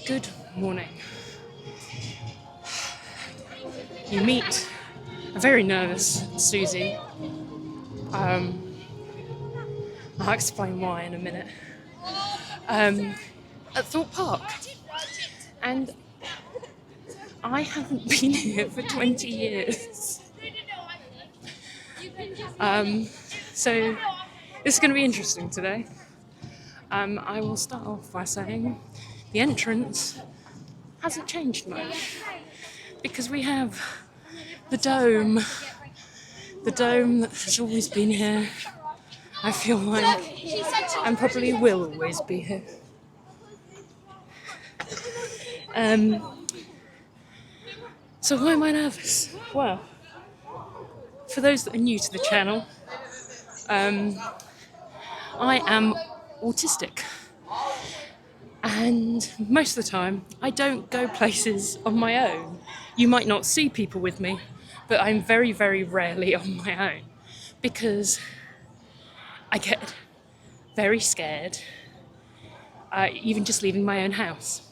Good morning. You meet a very nervous Susie. I'll explain why in a minute. At Thorpe Park. And I haven't been here for 20 years. So this is going to be interesting today. I will start off by saying the entrance hasn't changed much because we have the dome that has always been here, I feel like, and probably will always be here. So why am I nervous? Well, for those that are new to the channel, I am autistic. And most of the time, I don't go places on my own. You might not see people with me, but I'm very, very rarely on my own because I get very scared, even just leaving my own house.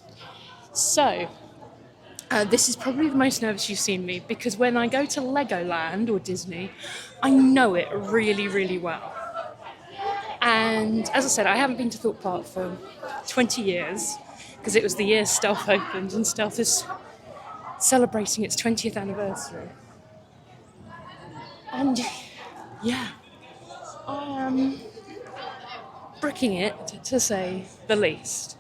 So, this is probably the most nervous you've seen me because when I go to Legoland or Disney, I know it really, really well. And as I said, I haven't been to Thorpe Park for 20 years because it was the year Stealth opened and Stealth is celebrating its 20th anniversary. And yeah, I am bricking it, to say the least.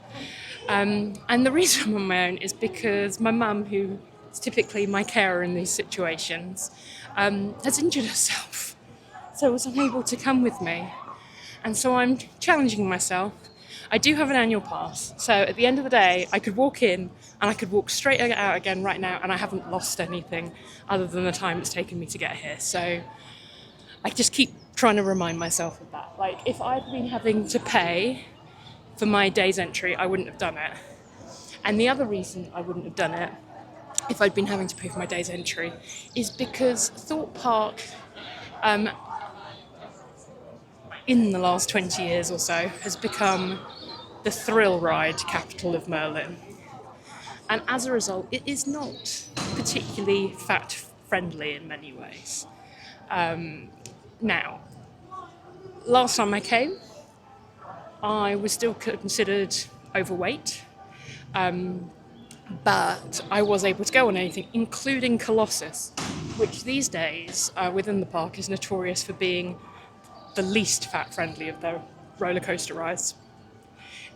And the reason I'm on my own is because my mum, who is typically my carer in these situations, has injured herself, so was unable to come with me. And so I'm challenging myself. I do have an annual pass, so at the end of the day, I could walk in and I could walk straight out again right now, and I haven't lost anything other than the time it's taken me to get here. So I just keep trying to remind myself of that. Like, if I'd been having to pay for my day's entry, I wouldn't have done it. And the other reason I wouldn't have done it, if I'd been having to pay for my day's entry, is because Thorpe Park, in the last 20 years or so, has become the thrill ride capital of Merlin. And as a result, it is not particularly fat friendly in many ways. Now, last time I came, I was still considered overweight, but I was able to go on anything, including Colossus, which these days within the park is notorious for being the least fat-friendly of their roller coaster rides.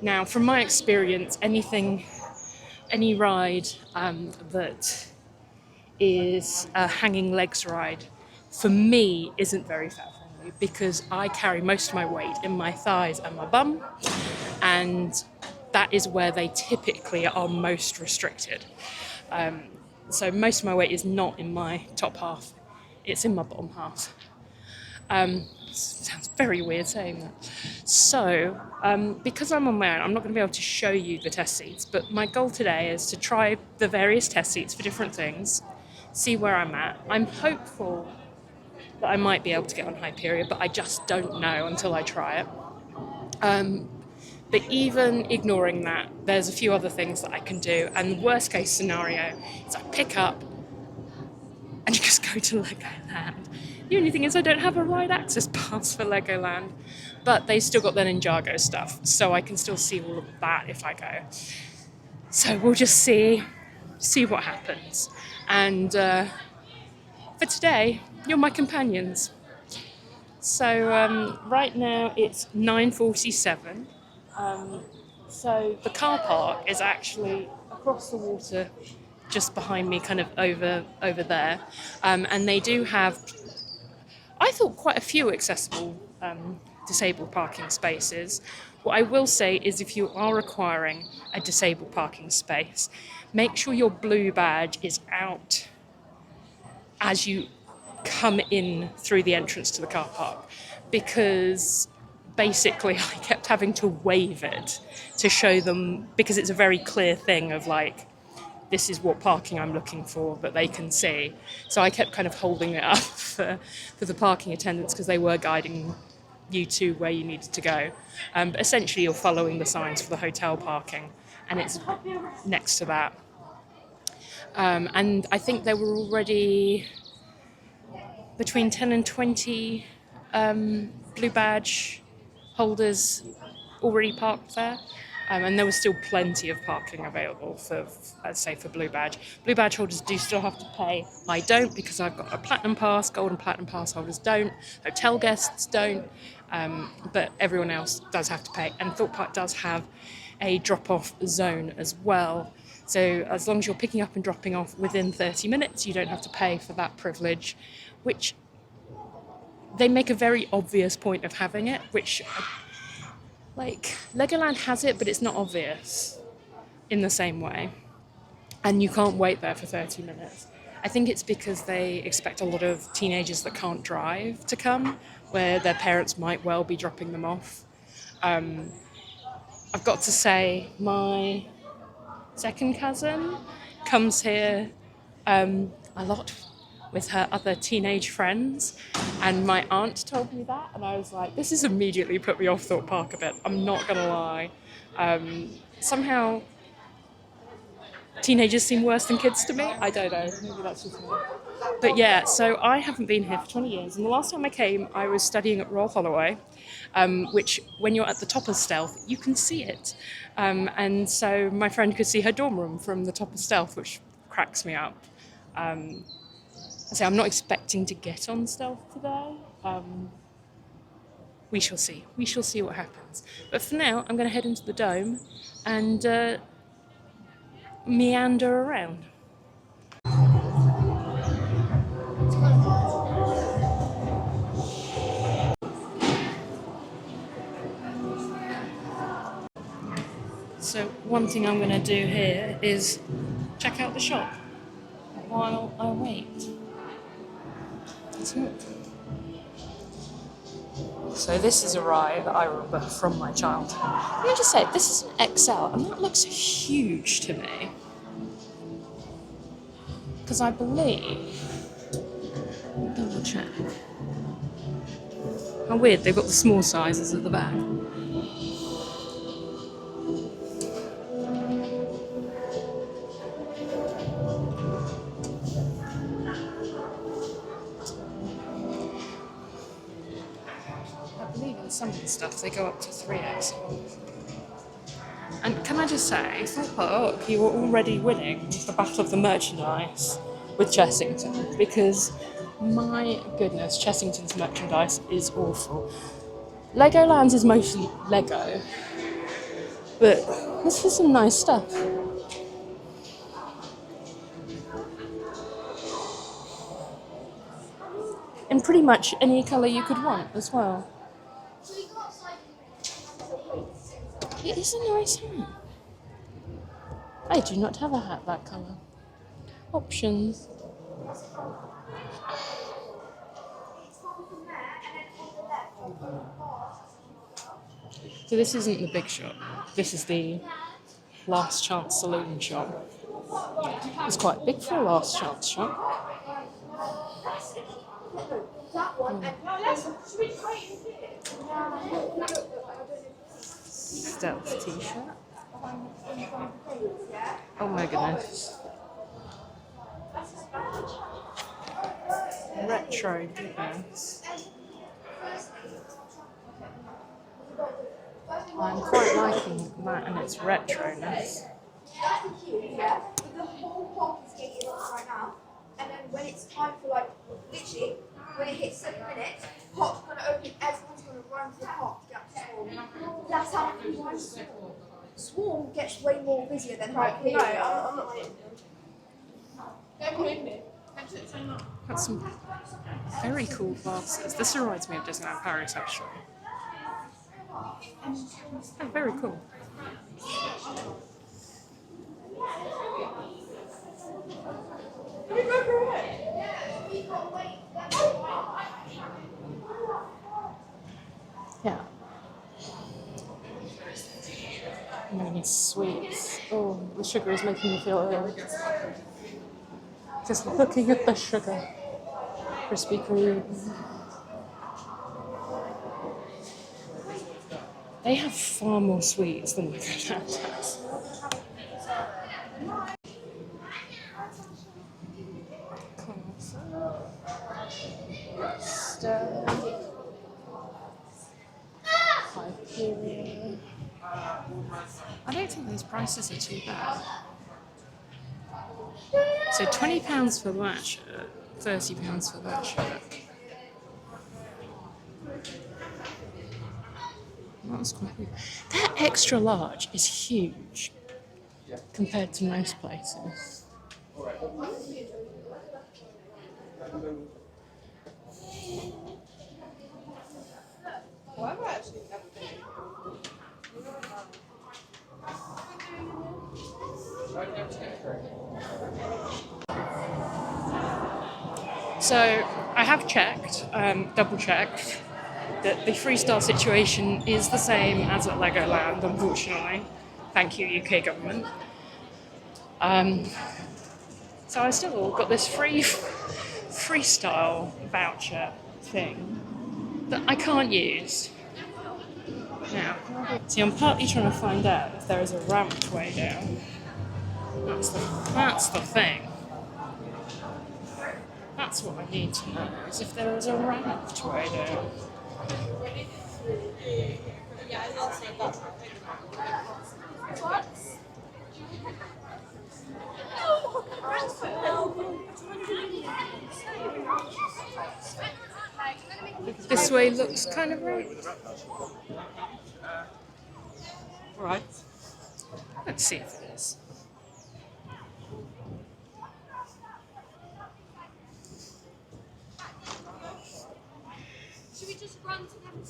Now, from my experience, any ride that is a hanging legs ride, for me, isn't very fat-friendly because I carry most of my weight in my thighs and my bum, and that is where they typically are most restricted. So most of my weight is not in my top half, it's in my bottom half. Sounds very weird saying that. So, because I'm on my own, I'm not going to be able to show you the test seats, but my goal today is to try the various test seats for different things, see where I'm at. I'm hopeful that I might be able to get on Hyperion, but I just don't know until I try it. But even ignoring that, there's a few other things that I can do, and the worst case scenario is I pick up and just go to Legoland. The only thing is I don't have a ride access pass for Legoland, but they've still got their Ninjago stuff, so I can still see all of that if I go. So we'll just see what happens. And for today, you're my companions. So right now it's 9:47. So the car park is actually across the water, just behind me, kind of over there. And they do have, I thought, quite a few accessible disabled parking spaces. What I will say is if you are requiring a disabled parking space, make sure your blue badge is out as you come in through the entrance to the car park, because basically I kept having to wave it to show them, because it's a very clear thing of like, this is what parking I'm looking for that they can see. So I kept kind of holding it up for the parking attendants because they were guiding you to where you needed to go. But essentially, you're following the signs for the hotel parking, and it's next to that. And I think there were already between 10 and 20 blue badge holders already parked there. And there was still plenty of parking available for, let's say, for blue badge. Blue badge holders do still have to pay. I don't, because I've got a platinum pass. Gold and platinum pass holders don't. Hotel guests don't. But everyone else does have to pay. And Thorpe Park does have a drop-off zone as well. So as long as you're picking up and dropping off within 30 minutes, you don't have to pay for that privilege, which they make a very obvious point of having it, which, like, Legoland has it, but it's not obvious in the same way. And you can't wait there for 30 minutes. I think it's because they expect a lot of teenagers that can't drive to come, where their parents might well be dropping them off. I've got to say, my second cousin comes here a lot with her other teenage friends, and my aunt told me that, and I was like, this has immediately put me off Thorpe Park a bit, I'm not gonna lie. Somehow teenagers seem worse than kids to me. I don't know, maybe that's just me. But yeah, so I haven't been here for 20 years, and the last time I came, I was studying at Royal Holloway, which, when you're at the top of Stealth, you can see it. And so my friend could see her dorm room from the top of Stealth, which cracks me up. So I'm not expecting to get on Stealth today. We shall see. We shall see what happens. But for now, I'm going to head into the Dome and meander around. So one thing I'm going to do here is check out the shop while I wait. So this is a ride that I remember from my childhood. Let me just say, this is an XL, and that looks huge to me. Because I believe... double check. How weird, they've got the small sizes at the back. Some of the stuff, they go up to 3x. And can I just say, Thorpe Park, you were already winning the battle of the merchandise with Chessington, because my goodness, Chessington's merchandise is awful. Legoland's is mostly Lego, but this is some nice stuff. In pretty much any colour you could want as well. It is a nice hat. I do not have a hat that colour. Options. So this isn't the big shop. This is the Last Chance Saloon shop. It's quite big for a Last Chance shop. Stealth t-shirt. Oh my goodness. Retro goodness. I'm quite liking that and its retroness. The whole park is gated off right now, and then when it's time for, like, literally, when it hits 7 minutes, park's gonna open, everyone's gonna run to the park to get up to Swarm. That's how people Swarm gets way more busier than right here. No, I'm not waiting. Don't put in there. Got some very cool glasses. This reminds me of Disneyland Paris, actually. Oh, very cool. Yeah. Many sweets. Oh, The sugar is making me feel ill. Just looking at the sugar. Krispy Kreme. They have far more sweets than McDonald's has. I don't think those prices are too bad. So £20 for that shirt, £30 for that shirt. That's quite good. That extra large is huge compared to most places. So I have checked, double checked, that the freestyle situation is the same as at Legoland, unfortunately. Thank you, UK government. So I still got this free freestyle voucher thing that I can't use. Now, see, I'm partly trying to find out if there is a ramped way down. That's the thing. That's what I need to know, is if there is a ramped way down. This way looks kind of ramped. Right. Let's see if it is. Should we just run to them?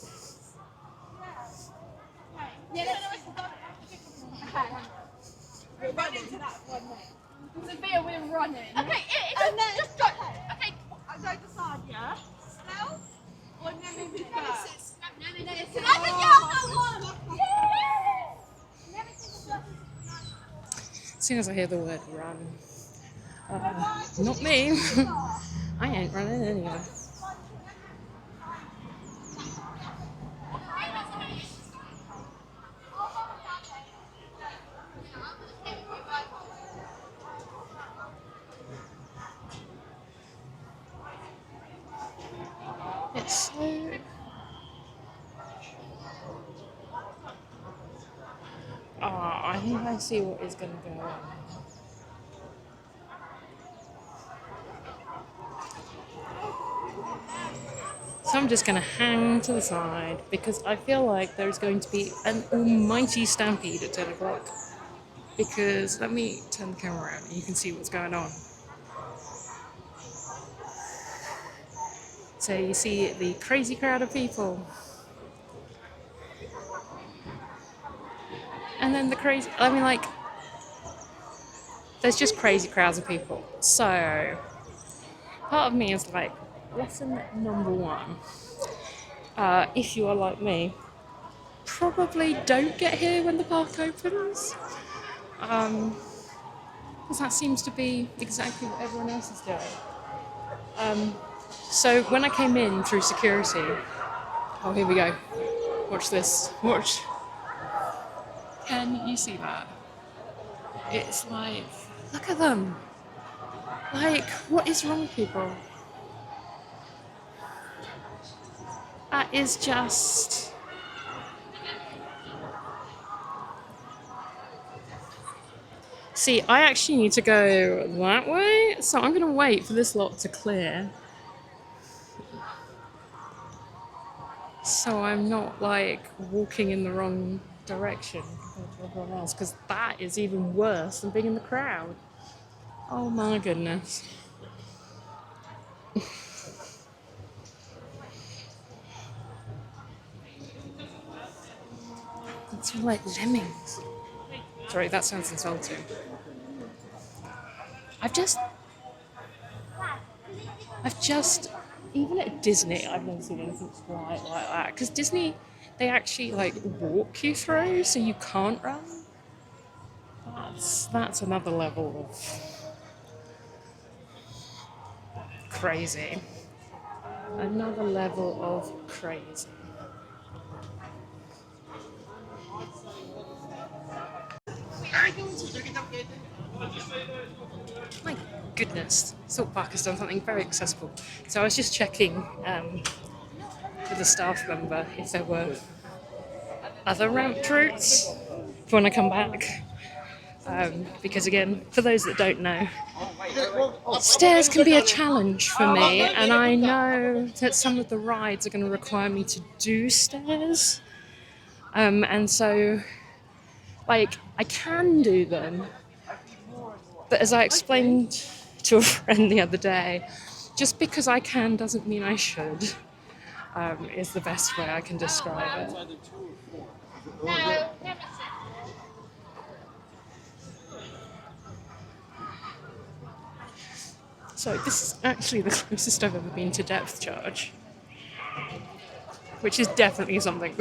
Yeah, let's go. We're running to that one then. Sophia, we're running. Okay, And then just go. Okay, I go decide, yeah? Stealth or never be first? Can I be the other one? As soon as I hear the word run, not me. I ain't running anywhere. It's so... I think I see what is going to go on. So I'm just going to hang to the side because I feel like there's going to be an almighty stampede at 10 o'clock. Because, let me turn the camera around and you can see what's going on. So you see the crazy crowd of people. And then the crazy, I mean, like, there's just crazy crowds of people. So, part of me is like, lesson number one. If you are like me, probably don't get here when the park opens. Because that seems to be exactly what everyone else is doing. So when I came in through security, oh, here we go. Watch this. Watch. Can you see that? It's like, look at them. Like, what is wrong with people? That is just... See, I actually need to go that way, so I'm going to wait for this lot to clear. So I'm not, like, walking in the wrong direction compared to everyone else, because that is even worse than being in the crowd. Oh my goodness. It's all like lemmings. Sorry, that sounds insulting. I've just, even at Disney, I've never seen anything quite like that. Because Disney, they actually like walk you through, so you can't run. That's another level of crazy. Another level of crazy. My goodness, Thorpe Park has done something very accessible. So I was just checking with a staff member if there were other ramped routes if you want to come back. Because again, for those that don't know, stairs can be a challenge for me, and I know that some of the rides are going to require me to do stairs. And so, like, I can do them, but as I explained to a friend the other day, just because I can doesn't mean I should, is the best way I can describe it. So this is actually the closest I've ever been to depth charge, which is definitely something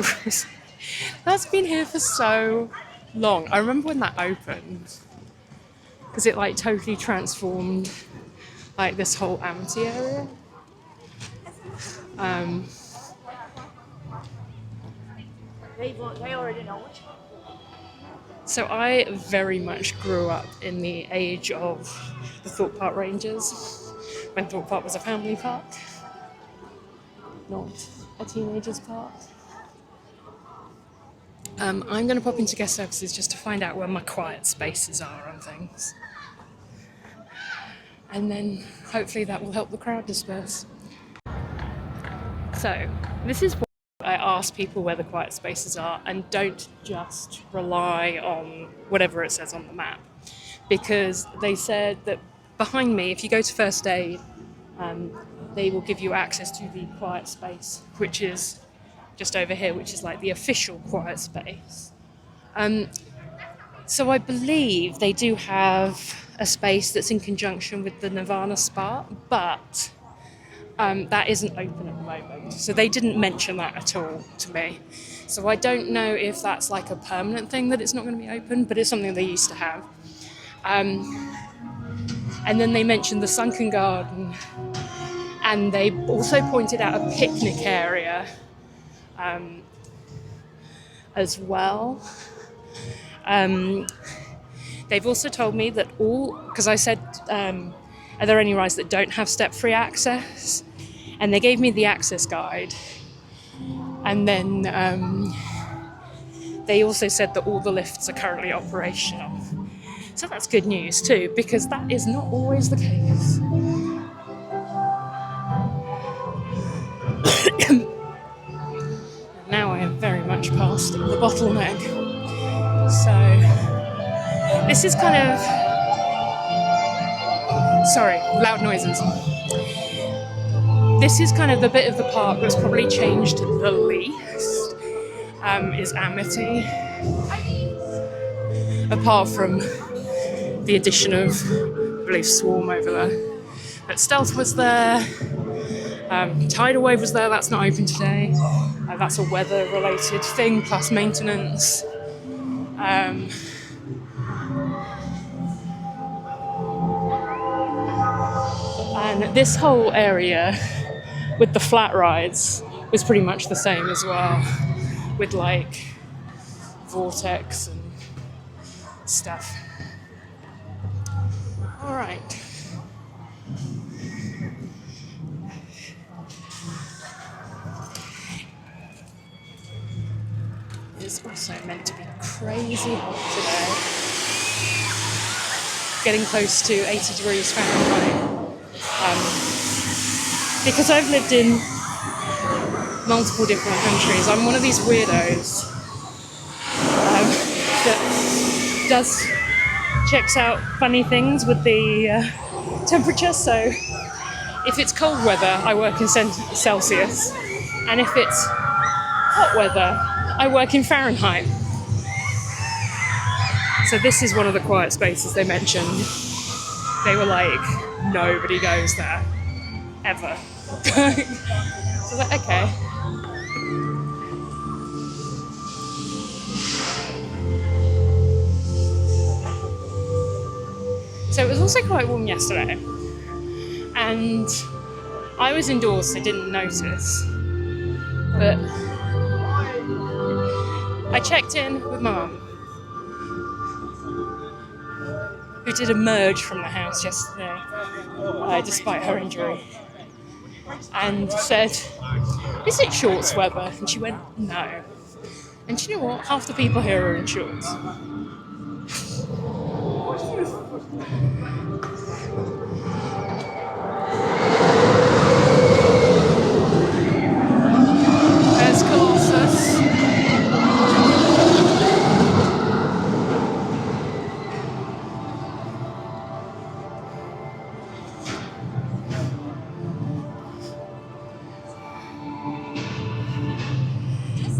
that's been here for so long. I remember when that opened, because it like totally transformed like this whole Amity area. They already know which. So I very much grew up in the age of the Thorpe Park Rangers, when Thorpe Park was a family park, not a teenager's park. I'm going to pop into guest services just to find out where my quiet spaces are on things. And then hopefully that will help the crowd disperse. So this is what I ask people where the quiet spaces are, and don't just rely on whatever it says on the map. Because they said that behind me, if you go to first aid, they will give you access to the quiet space, which is just over here, which is like the official quiet space. So I believe they do have a space that's in conjunction with the Nirvana Spa, but that isn't open at the moment. So they didn't mention that at all to me. So I don't know if that's like a permanent thing that it's not going to be open, but it's something they used to have. And then they mentioned the Sunken Garden, and they also pointed out a picnic area as well. They've also told me that because I said, are there any rides that don't have step-free access? And they gave me the access guide. And then they also said that all the lifts are currently operational. So that's good news too, because that is not always the case. Now I am very much past the bottleneck. So this is kind of, sorry, loud noises. This is kind of the bit of the park that's probably changed the least, is Amity. Apart from the addition of, I believe, Swarm over there. But Stealth was there, Tidal Wave was there, that's not open today. That's a weather-related thing, plus maintenance. And this whole area with the flat rides was pretty much the same as well, with like Vortex and stuff. All right. It's also meant to be crazy hot today. Getting close to 80 degrees Fahrenheit. Because I've lived in multiple different countries, I'm one of these weirdos that checks out funny things with the temperature. So if it's cold weather, I work in Celsius, and if it's hot weather, I work in Fahrenheit. So this is one of the quiet spaces they mentioned. They were like, nobody goes there, ever. So I was like, okay. So it was also quite warm yesterday, and I was indoors, so I didn't notice. But I checked in with my mum, who did emerge from the house yesterday, despite her injury, and said, "Is it shorts weather?" And she went, "No." And do you know what? Half the people here are in shorts. There's Colossus.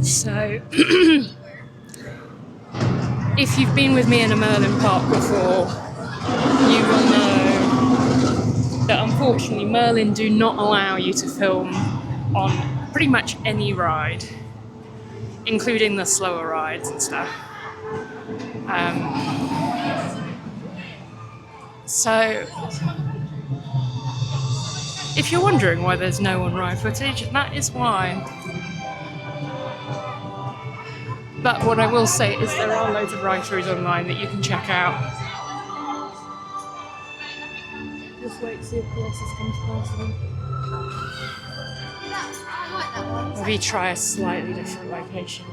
So, if you've been with me in a Merlin park before, you will know that unfortunately Merlin do not allow you to film on pretty much any ride, including the slower rides and stuff. So, if you're wondering why there's no on-ride footage, that is why. But what I will say is there are loads of ride-throughs online that you can check out. Just wait to see if Colossus comes past them. I like that one. Maybe try a slightly different location.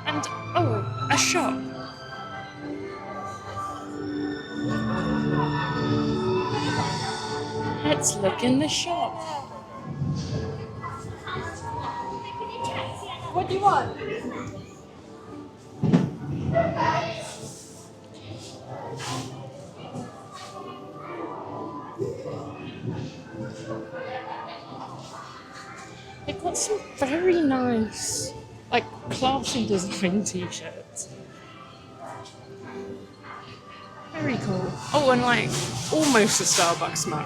And, oh, a shop. Let's look in the shop. What do you want? They've got some very nice, like, classy design t-shirts. Very cool. Oh, and like, almost a Starbucks mug.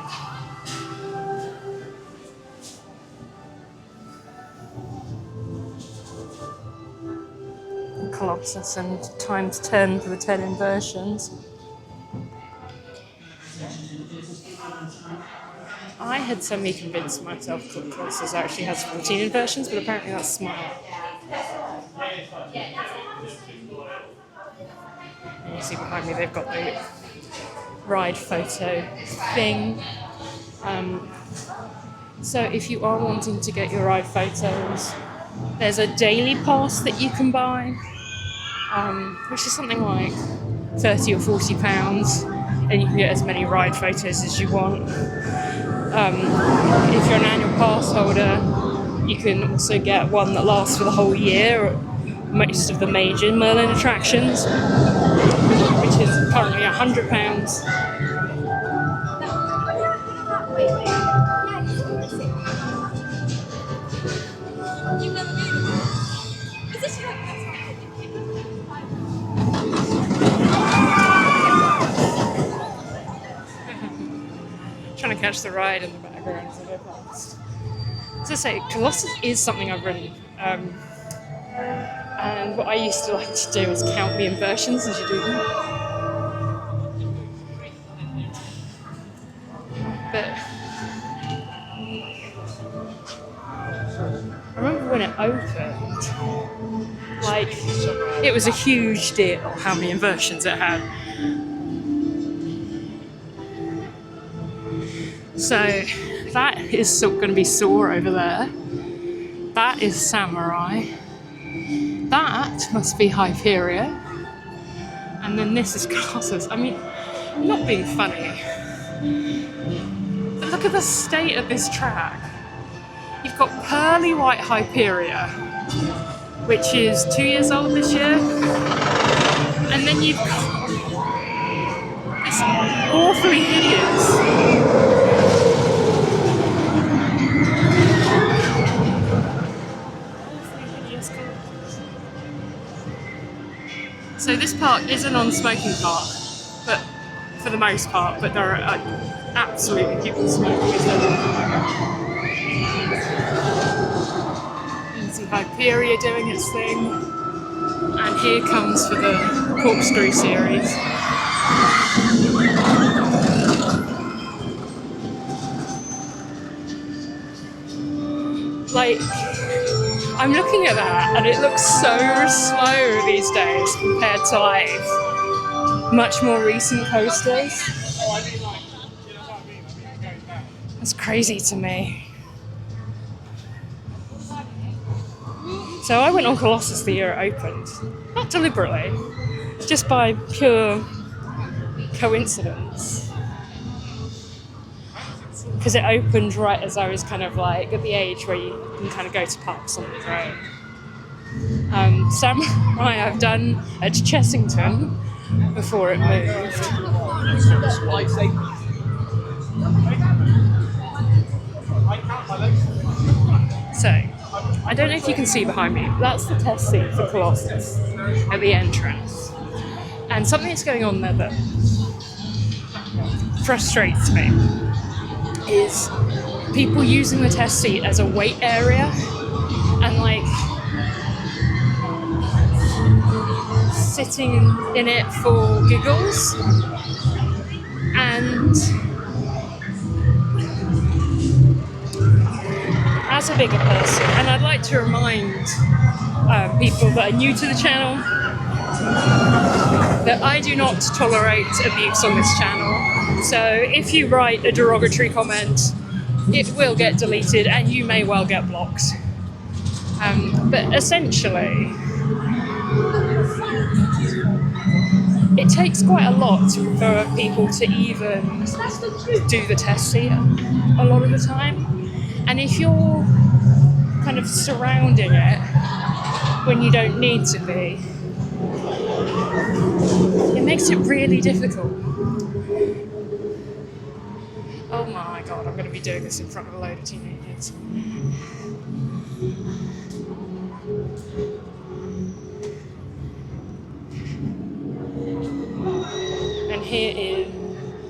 Colossus and times 10 for the 10 inversions. I had semi-convinced myself that Colossus actually has 14 inversions, but apparently that's smaller. And you see behind me they've got the ride photo thing. So if you are wanting to get your ride photos, there's a daily pass that you can buy, which is something like £30 or £40, and you can get as many ride photos as you want. If you're an annual pass holder, you can also get one that lasts for the whole year at most of the major Merlin attractions, which is currently £100. You've never been before. Is this your Trying to catch the ride in the background as I go past. As I say, Colossus is something I've ridden. And what I used to like to do is count the inversions as you do them. But I remember when it opened, like, it was a huge deal how many inversions it had. So that is still going to be Soar over there. That is Samurai. That must be Hyperia. And then this is Colossus. I mean, I'm not being funny. But look at the state of this track. You've got pearly white Hyperia, which is 2 years old this year. And then you've got this awfully hideous So this park is a non-smoking park, but for the most part, but there are absolutely people smoking. You can see Hyperia doing its thing, and here comes for the Corkscrew series. Like, I'm looking at that and it looks so slow these days compared to like much more recent coasters. That's crazy to me. So I went on Colossus the year it opened. Not deliberately, just by pure coincidence. Because it opened right as I was kind of like at the age where you can kind of go to pubs on the train. Samurai I've done at Chessington before it moved. So, I don't know if you can see behind me, that's the test seat for Colossus at the entrance. And something that's going on there that frustrates me is people using the test seat as a wait area and like sitting in it for giggles. And as a bigger person, and I'd like to remind people that are new to the channel that I do not tolerate abuse on this channel. So if you write a derogatory comment, it will get deleted and you may well get blocked. But essentially, it takes quite a lot for people to even do the test seat a lot of the time. And if you're kind of surrounding it when you don't need to be, it makes it really difficult. Oh my god, I'm going to be doing this in front of a load of teenagers. And here is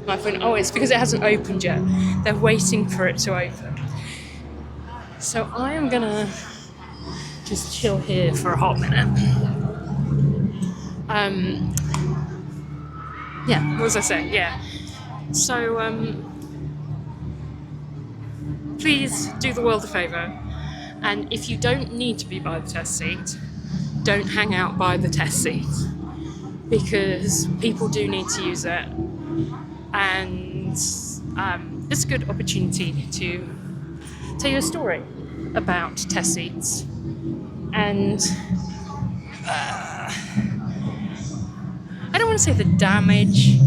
my phone. Oh, it's because it hasn't opened yet. They're waiting for it to open. So I am going to just chill here for a hot minute. Yeah, what was I saying? Yeah. So, please do the world a favour. And if you don't need to be by the test seat, don't hang out by the test seat. Because people do need to use it. And it's a good opportunity to tell you a story about test seats. And I don't want to say the damage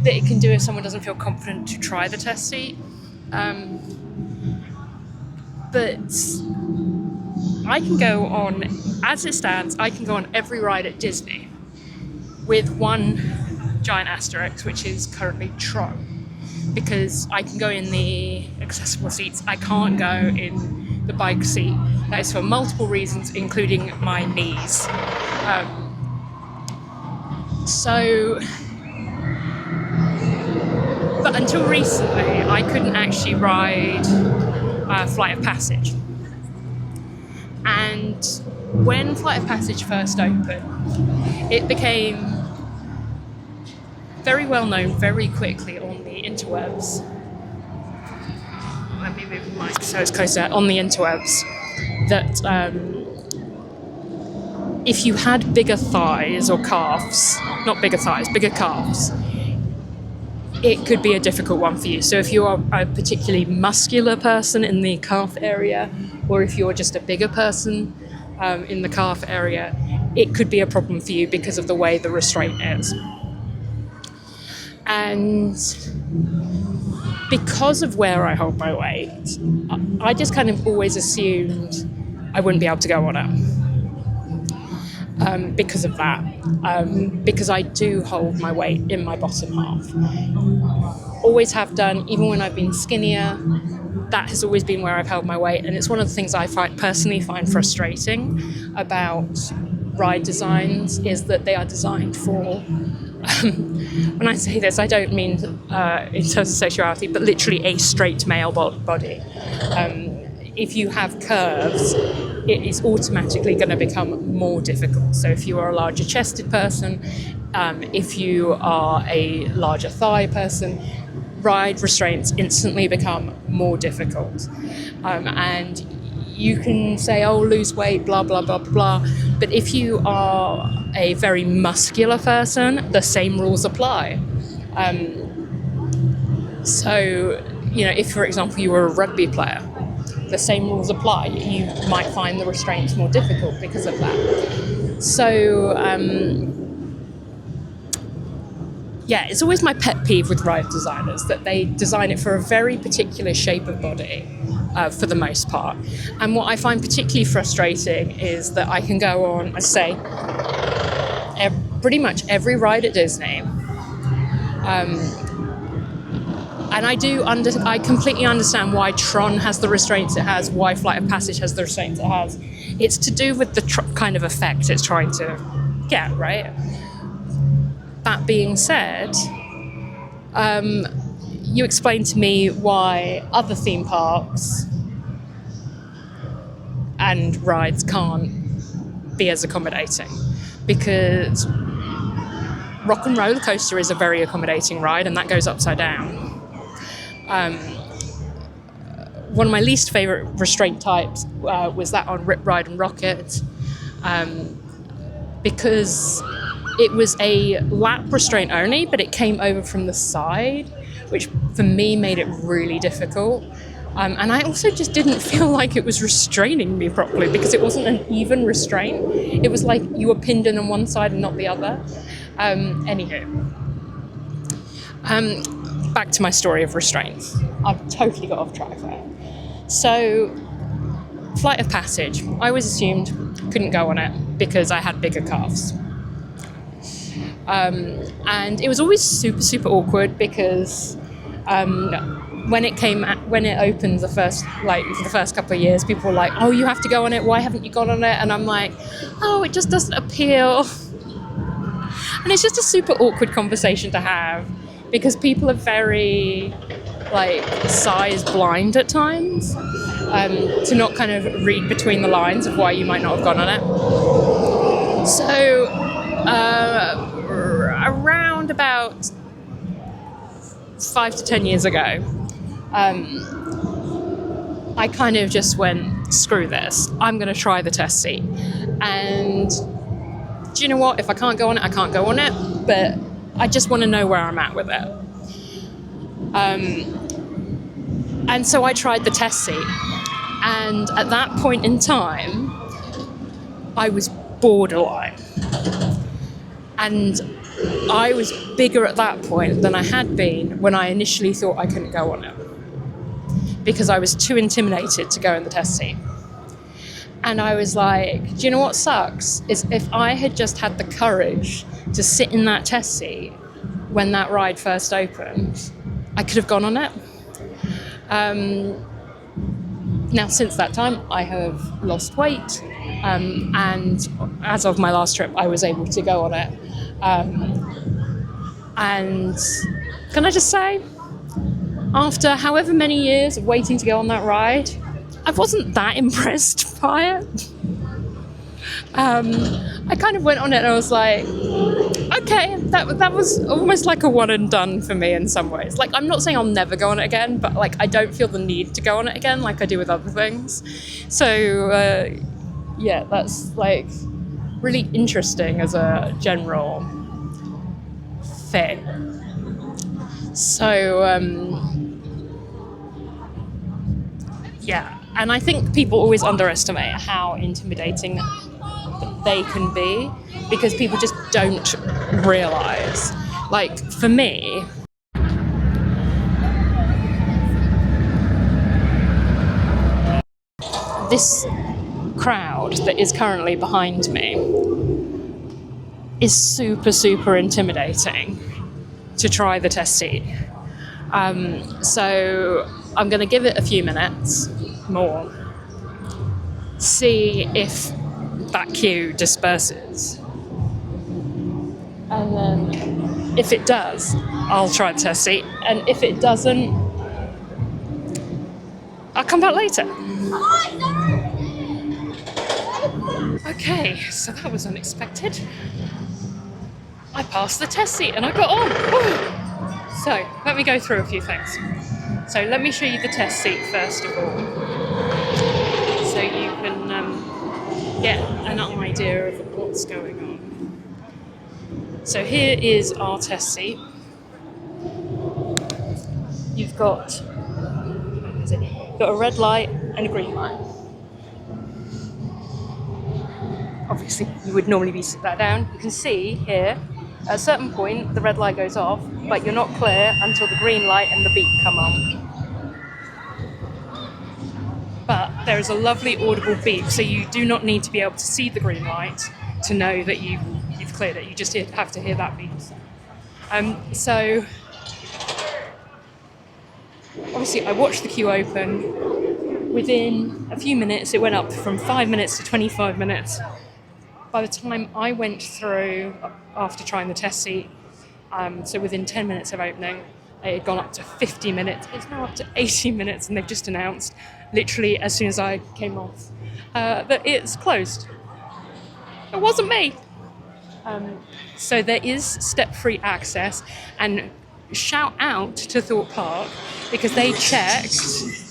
that it can do if someone doesn't feel confident to try the test seat. But I can go on, as it stands, I can go on every ride at Disney with one giant asterisk, which is currently Tron, because I can go in the accessible seats. I can't go in the bike seat. That is for multiple reasons, including my knees. But until recently, I couldn't actually ride Flight of Passage. And when Flight of Passage first opened, it became very well known very quickly on the interwebs. Let me move the mic so it's closer. On the interwebs, that if you had bigger thighs or calves, not bigger thighs, bigger calves, it could be a difficult one for you. So if you're a particularly muscular person in the calf area, or if you're just a bigger person in the calf area, it could be a problem for you because of the way the restraint is. And because of where I hold my weight, I just kind of always assumed I wouldn't be able to go on it. Because of that, because I do hold my weight in my bottom half. Always have done, even when I've been skinnier, that has always been where I've held my weight. And it's one of the things I personally find frustrating about ride designs, is that they are designed for, when I say this, I don't mean in terms of sexuality, but literally a straight male body. If you have curves, it is automatically going to become more difficult. So if you are a larger chested person, if you are a larger thigh person, ride restraints instantly become more difficult. And you can say, oh, lose weight, blah, blah, blah, blah. But if you are a very muscular person, the same rules apply. So, if, for example, you were a rugby player, the same rules apply. You might find the restraints more difficult because of that. So, it's always my pet peeve with ride designers that they design it for a very particular shape of body, for the most part. And what I find particularly frustrating is that I can go on, say, pretty much every ride at Disney, and I completely understand why Tron has the restraints it has, why Flight of Passage has the restraints it has. It's to do with the kind of effect it's trying to get, right? That being said, you explained to me why other theme parks and rides can't be as accommodating, because Rock and Roller Coaster is a very accommodating ride, and that goes upside down. One of my least favourite restraint types was that on Rip, Ride and Rocket, because it was a lap restraint only, but it came over from the side, which for me made it really difficult. And I also just didn't feel like it was restraining me properly, because it wasn't an even restraint. It was like you were pinned in on one side and not the other. Back to my story of restraints. I've totally got off track there. So, Flight of Passage. I always assumed couldn't go on it because I had bigger calves. And it was always super, super awkward because when it opened for the first couple of years, people were like, oh, you have to go on it, why haven't you gone on it? And I'm like, oh, it just doesn't appeal. And it's just a super awkward conversation to have, because people are very size blind at times, to not kind of read between the lines of why you might not have gone on it. So around about 5 to 10 years ago, I kind of just went, screw this, I'm going to try the test seat. And do you know what? If I can't go on it, I can't go on it, but I just want to know where I'm at with it. And so I tried the test seat. And at that point in time, I was borderline. And I was bigger at that point than I had been when I initially thought I couldn't go on it, because I was too intimidated to go in the test seat. And I was like, do you know what sucks? Is if I had just had the courage to sit in that test seat when that ride first opened, I could have gone on it. Now, since that time, I have lost weight. And as of my last trip, I was able to go on it. And can I just say, after however many years of waiting to go on that ride, I wasn't that impressed by it. I kind of went on it and I was like, okay, that was almost like a one and done for me in some ways. I'm not saying I'll never go on it again, but I don't feel the need to go on it again like I do with other things. So that's really interesting as a general thing. So and I think people always underestimate how intimidating they can be, because people just don't realise. For me, this crowd that is currently behind me is super, super intimidating to try the test seat. So I'm going to give it a few minutes more, see if that queue disperses, and then if it does, I'll try the test seat, and if it doesn't, I'll come back later. Okay, so that was unexpected. I passed the test seat and I got on. So let me go through a few things. So let me show you the test seat first of all, so you can get an idea of what's going on. So here is our test seat. You've got a red light and a green light. Obviously, you would normally be sit that down. You can see here, at a certain point, the red light goes off, but you're not clear until the green light and the beep come on. But there is a lovely audible beep, so you do not need to be able to see the green light to know that you've cleared it. You just have to hear that beep. So obviously, I watched the queue open. Within a few minutes, it went up from 5 minutes to 25 minutes. By the time I went through, after trying the test seat, so within 10 minutes of opening, it had gone up to 50 minutes. It's now up to 80 minutes, and they've just announced, literally as soon as I came off, that it's closed. It wasn't me. So there is step-free access, and shout out to Thorpe Park, because they checked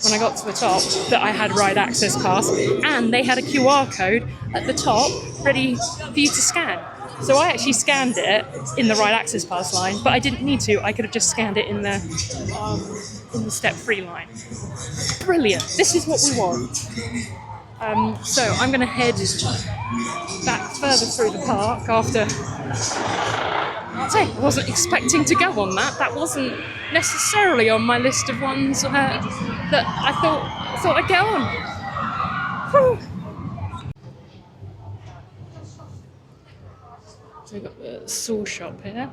when I got to the top that I had ride access pass, and they had a QR code at the top ready for you to scan. So I actually scanned it in the ride access pass line, but I didn't need to. I could have just scanned it in the step-free line. Brilliant. This is what we want. So I'm going to head back further through the park after. I'd say I wasn't expecting to go on that. That wasn't necessarily on my list of ones that I thought I'd get on. Whew. So we've got the Saw shop here.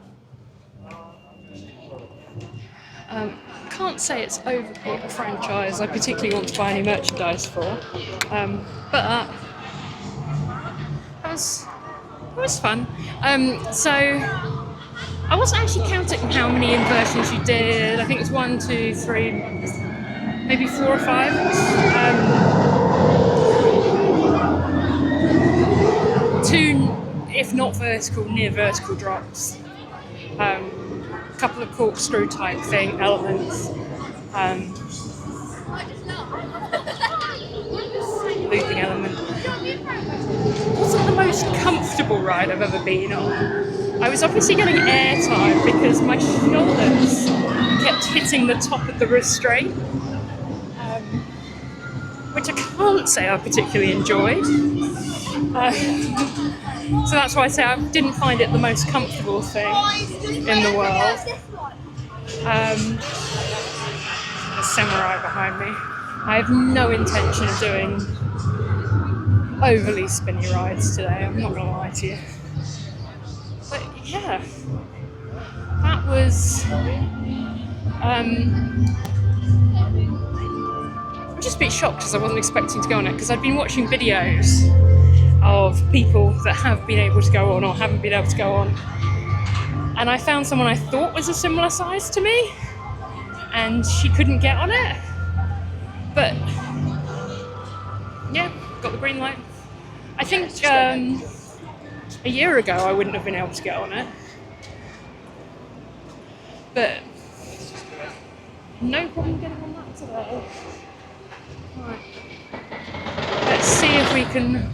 Can't say it's overpaid a franchise I particularly want to buy any merchandise for, but it was fun. So I wasn't actually counting how many inversions you did. I think it was 1, 2, 3, maybe 4 or 5. 2, if not vertical, near vertical drops. A couple of corkscrew type thing elements. Looping element. Wasn't the most comfortable ride I've ever been on. I was obviously getting airtime because my shoulders kept hitting the top of the restraint, which I can't say I particularly enjoyed. So that's why I say I didn't find it the most comfortable thing in the world. A samurai behind me. I have no intention of doing overly spinny rides today, I'm not going to lie to you. But yeah, that was... I'm just a bit shocked because I wasn't expecting to go on it, because I'd been watching videos of people that have been able to go on or haven't been able to go on, and I found someone I thought was a similar size to me, and she couldn't get on it. But yeah, got the green light. I think a year ago I wouldn't have been able to get on it, but no problem getting on that today. Right. Let's see if we can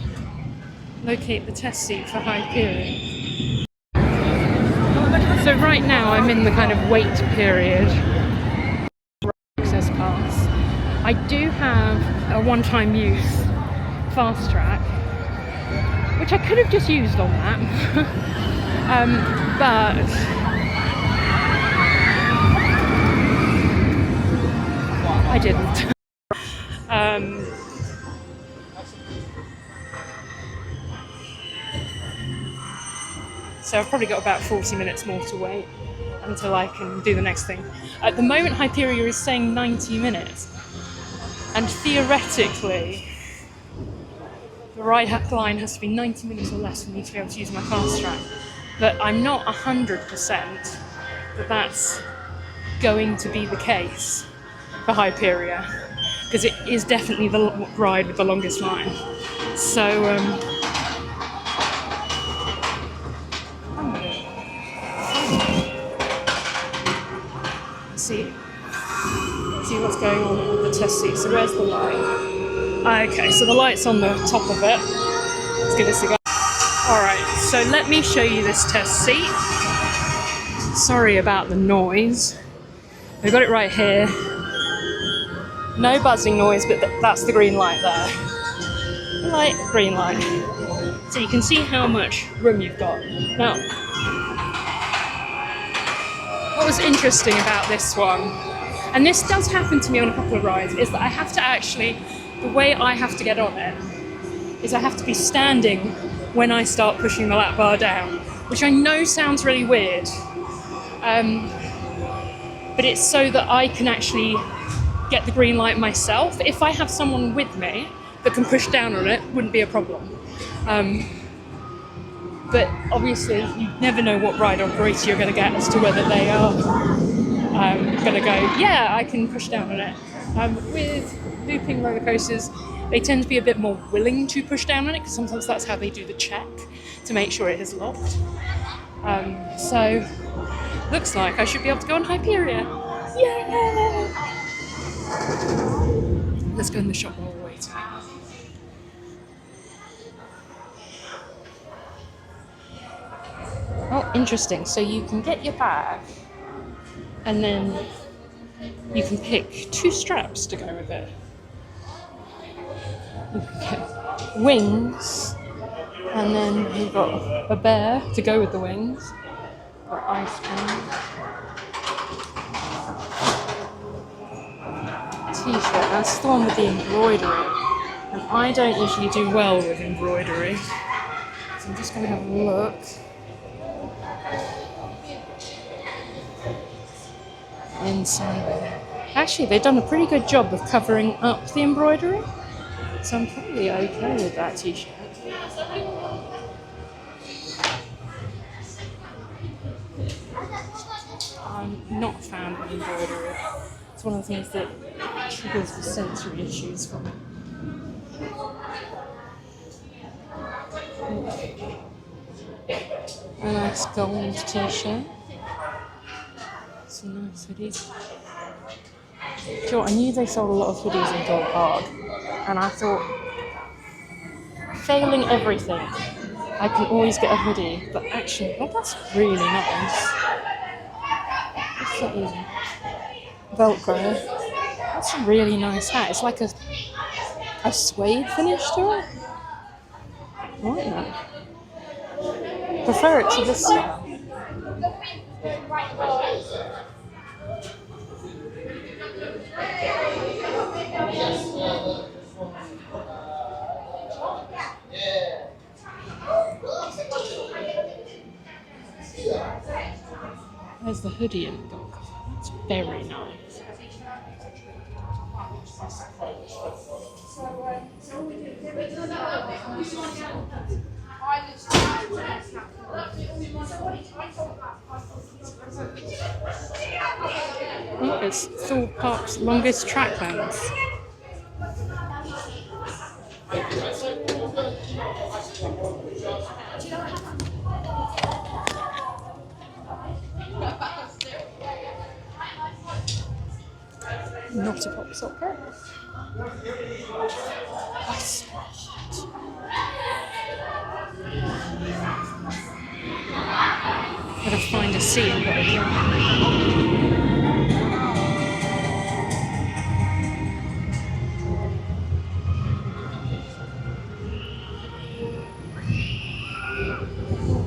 locate the test seat for Hyperion. So right now I'm in the kind of wait period for access pass. I do have a one-time use fast track, which I could have just used on that, but I didn't. So I've probably got about 40 minutes more to wait until I can do the next thing. At the moment, Hyperia is saying 90 minutes, and theoretically, the ride line has to be 90 minutes or less for me to be able to use my fast track. But I'm not 100% that that's going to be the case for Hyperia, because it is definitely the ride with the longest line. So, going on with the test seat. So where's the light? Okay, so the light's on the top of it. Let's give this a go. Alright, so let me show you this test seat. Sorry about the noise. We've got it right here. No buzzing noise, but that's the green light there. Light, green light. So you can see how much room you've got. Now, what was interesting about this one, and this does happen to me on a couple of rides, is that I have to actually, the way I have to get on it, is I have to be standing when I start pushing the lap bar down, which I know sounds really weird, but it's so that I can actually get the green light myself. If I have someone with me that can push down on it, wouldn't be a problem. But obviously you never know what ride operator you're going to get as to whether they are going to go, yeah, I can push down on it. With looping roller coasters, they tend to be a bit more willing to push down on it because sometimes that's how they do the check to make sure it is locked. So looks like I should be able to go on Hyperia. Yay! Let's go in the shop while we're waiting. Oh, interesting. So you can get your bag and then you can pick 2 straps to go with it. You can get wings and then you've got a bear to go with the wings. Got ice cream. T-shirt, that's the one with the embroidery. And I don't usually do well with embroidery. So I'm just going to have a look. Inside. Actually, they've done a pretty good job of covering up the embroidery, so I'm probably okay with that t-shirt. I'm not a fan of embroidery. It's one of the things that triggers the sensory issues for me. A nice gold t-shirt. Some nice hoodies. Do you know what? I knew they sold a lot of hoodies in Thorpe Park, and I thought, failing everything, I can always get a hoodie. But actually, oh, that's really nice. What's that even? Velcro. That's a really nice hat. It's like a suede finish to it. I like that. Prefer it to this style. There's the hoodie in the gold cover. It's very nice. Oh, it's Thorpe Park's longest track length. Not a pop socket. Oh, it's so hot. Gotta find a seat and get a drink.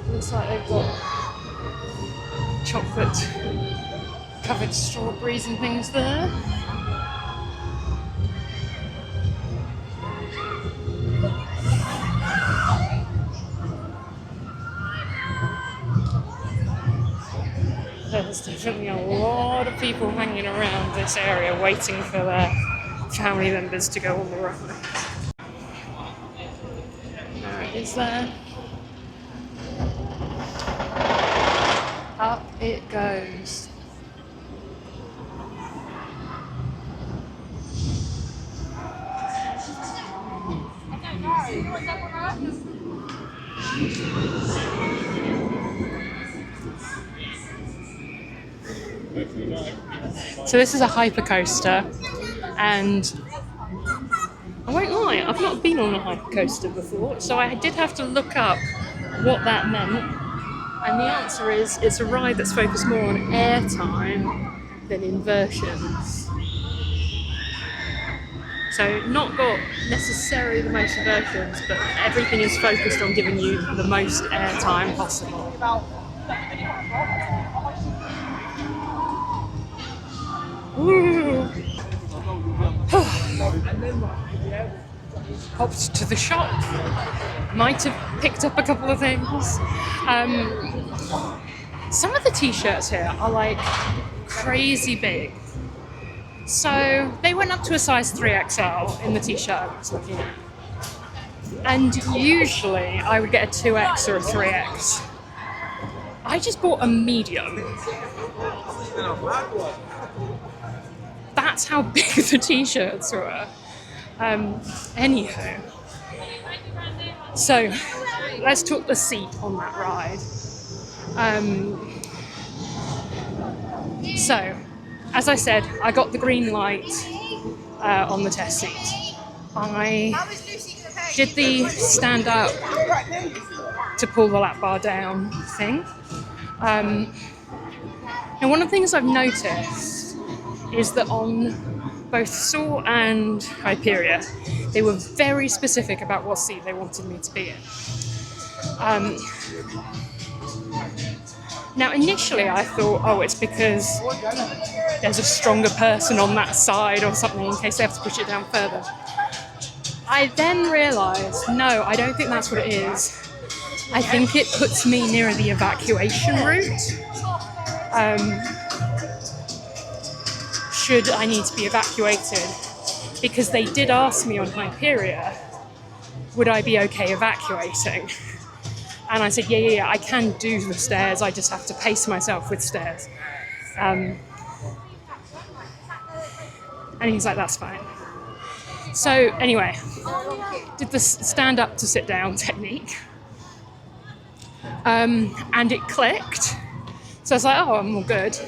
Looks like they've got chocolate covered strawberries and things there. There's definitely a lot of people hanging around this area waiting for their family members to go on the ride. There it is there. Up it goes. So this is a hypercoaster, And I won't lie, I've not been on a hypercoaster before, so I did have to look up what that meant. And the answer is it's a ride that's focused more on airtime than inversions. So not got necessarily the most inversions, but everything is focused on giving you the most airtime possible. Ooh. Hopped to the shop. Might have picked up a couple of things. Some of the t-shirts here are like crazy big. So they went up to a size 3XL in the t-shirt I was looking at. And usually I would get a 2X or a 3X. I just bought a medium. That's how big the t-shirts were. Anywho. So let's talk the seat on that ride. So, as I said, I got the green light on the test seat. I did the stand up to pull the lap bar down thing. And one of the things I've noticed is that on both Soar and Hyperia, they were very specific about what seat they wanted me to be in. Now, initially I thought, oh, it's because there's a stronger person on that side or something in case they have to push it down further. I then realised, no, I don't think that's what it is. I think it puts me nearer the evacuation route. Should I need to be evacuated? Because they did ask me on Hyperia, would I be okay evacuating? And I said, yeah, I can do the stairs, I just have to pace myself with stairs. And he's like, that's fine. So anyway, did the stand up to sit down technique. And it clicked. So I was like, oh, I'm all good.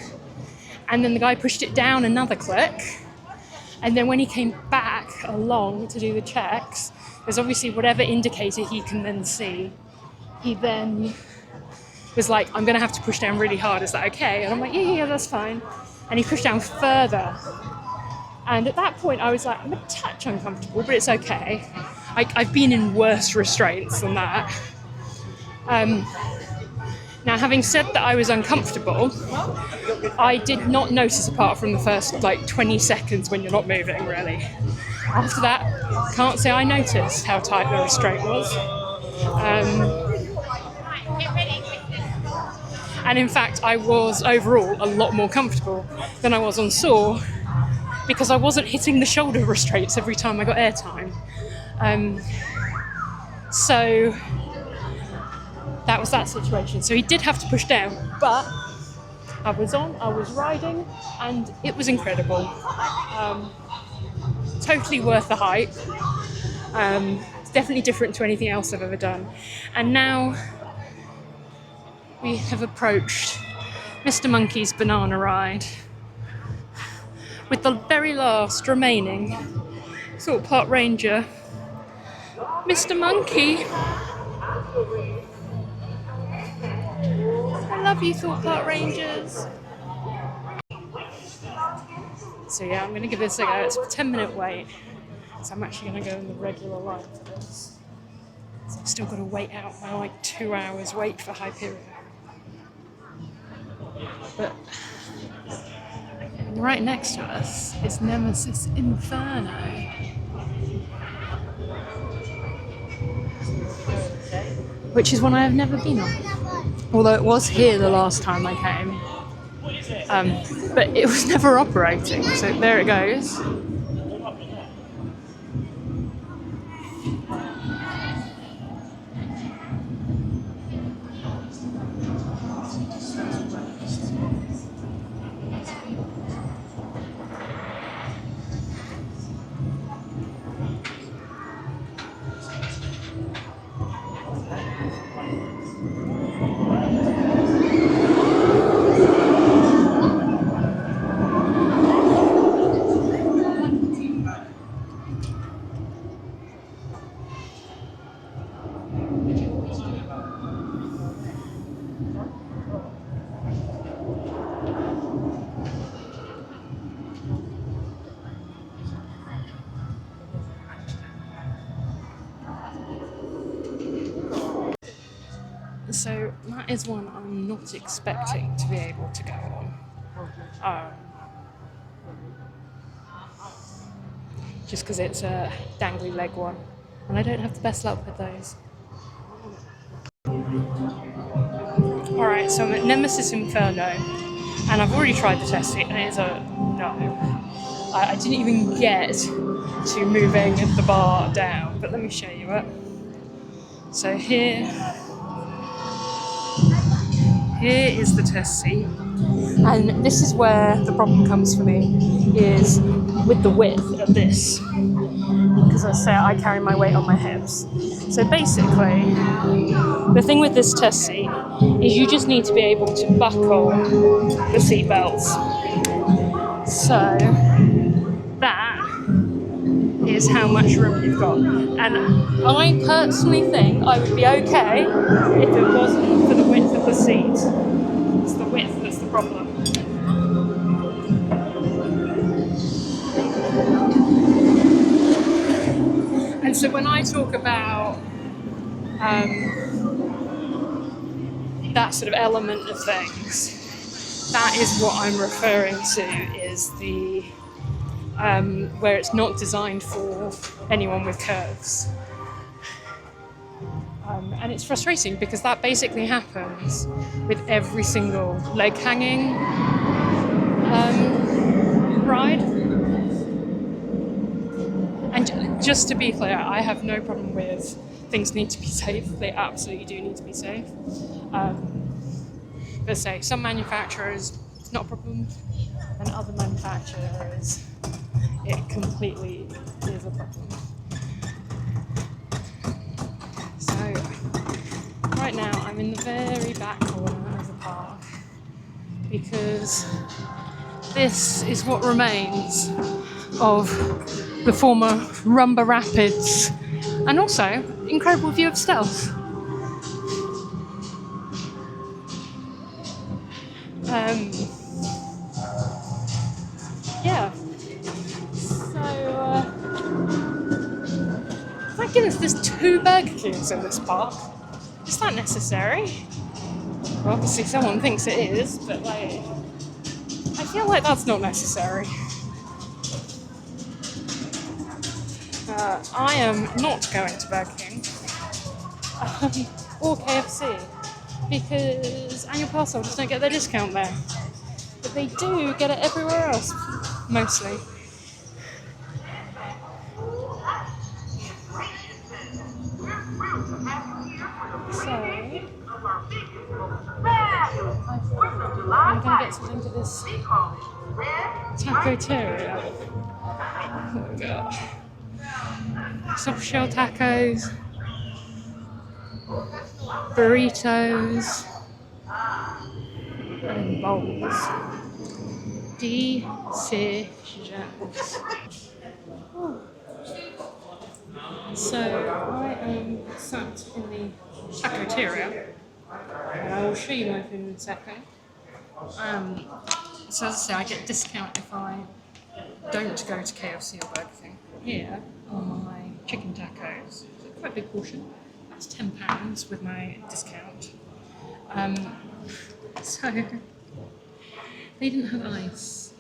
And then the guy pushed it down another click. And then when he came back along to do the checks, there's obviously whatever indicator he can then see. He then was like, I'm going to have to push down really hard. Is that okay? And I'm like, yeah, that's fine. And he pushed down further. And at that point, I was like, I'm a touch uncomfortable, but it's okay. I've been in worse restraints than that. Now, having said that I was uncomfortable, I did not notice apart from the first 20 seconds when you're not moving, really. After that, can't say I noticed how tight the restraint was. And in fact, I was overall a lot more comfortable than I was on Soar because I wasn't hitting the shoulder restraints every time I got airtime. So that was that situation. So he did have to push down, but I was riding, and it was incredible. Totally worth the hype. It's definitely different to anything else I've ever done. And now we have approached Mr. Monkey's banana ride with the very last remaining Thorpe Park Ranger, Mr. Monkey. I love you, Thorpe Park Rangers. So yeah, I'm going to give this a go. It's a 10-minute wait. So I'm actually going to go in the regular line for this. So I've still got to wait out my 2 hours wait for Hyperia. But right next to us is Nemesis Inferno. Which is one I have never been on. Although it was here the last time I came. But it was never operating, so there it goes. So that is one I'm not expecting to be able to go on. Just because it's a dangly leg one. And I don't have the best luck with those. Alright, so I'm at Nemesis Inferno. And I've already tried the testing, and it is a no. I didn't even get to moving the bar down, but let me show you it. So here is the test seat, and this is where the problem comes for me, is with the width of this, because as I say, I carry my weight on my hips. So basically, the thing with this test seat is you just need to be able to buckle the seat belts. So that is how much room you've got. And I personally think I would be okay if it wasn't for the width of the seat. It's the width that's the problem. And so when I talk about that sort of element of things, that is what I'm referring to, is the where it's not designed for anyone with curves. And it's frustrating because that basically happens with every single leg hanging ride. And just to be clear, I have no problem with things need to be safe. They absolutely do need to be safe. But say, some manufacturers, it's not a problem, and other manufacturers, it completely is a problem. So, right now I'm in the very back corner of the park because this is what remains of the former Rumba Rapids, and also incredible view of Stealth. Yeah. So, thank goodness there's 2 Burger Kings in this park. Is that necessary? Well, obviously someone thinks it is, but like, I feel like that's not necessary. I am not going to Burger King or KFC because annual pass holders don't get their discount there. But they do get it everywhere else, mostly. So, I'm going to get something to this Tacoteria. Oh my god. Soft shell tacos, burritos, and bowls. Decisions. So I am sat in the Tacoteria, and I will show you my food in a second. So as I say, I get a discount if I don't go to KFC or Burger King. Here are my chicken tacos. It's quite a big portion. That's £10 with my discount. So they didn't have ice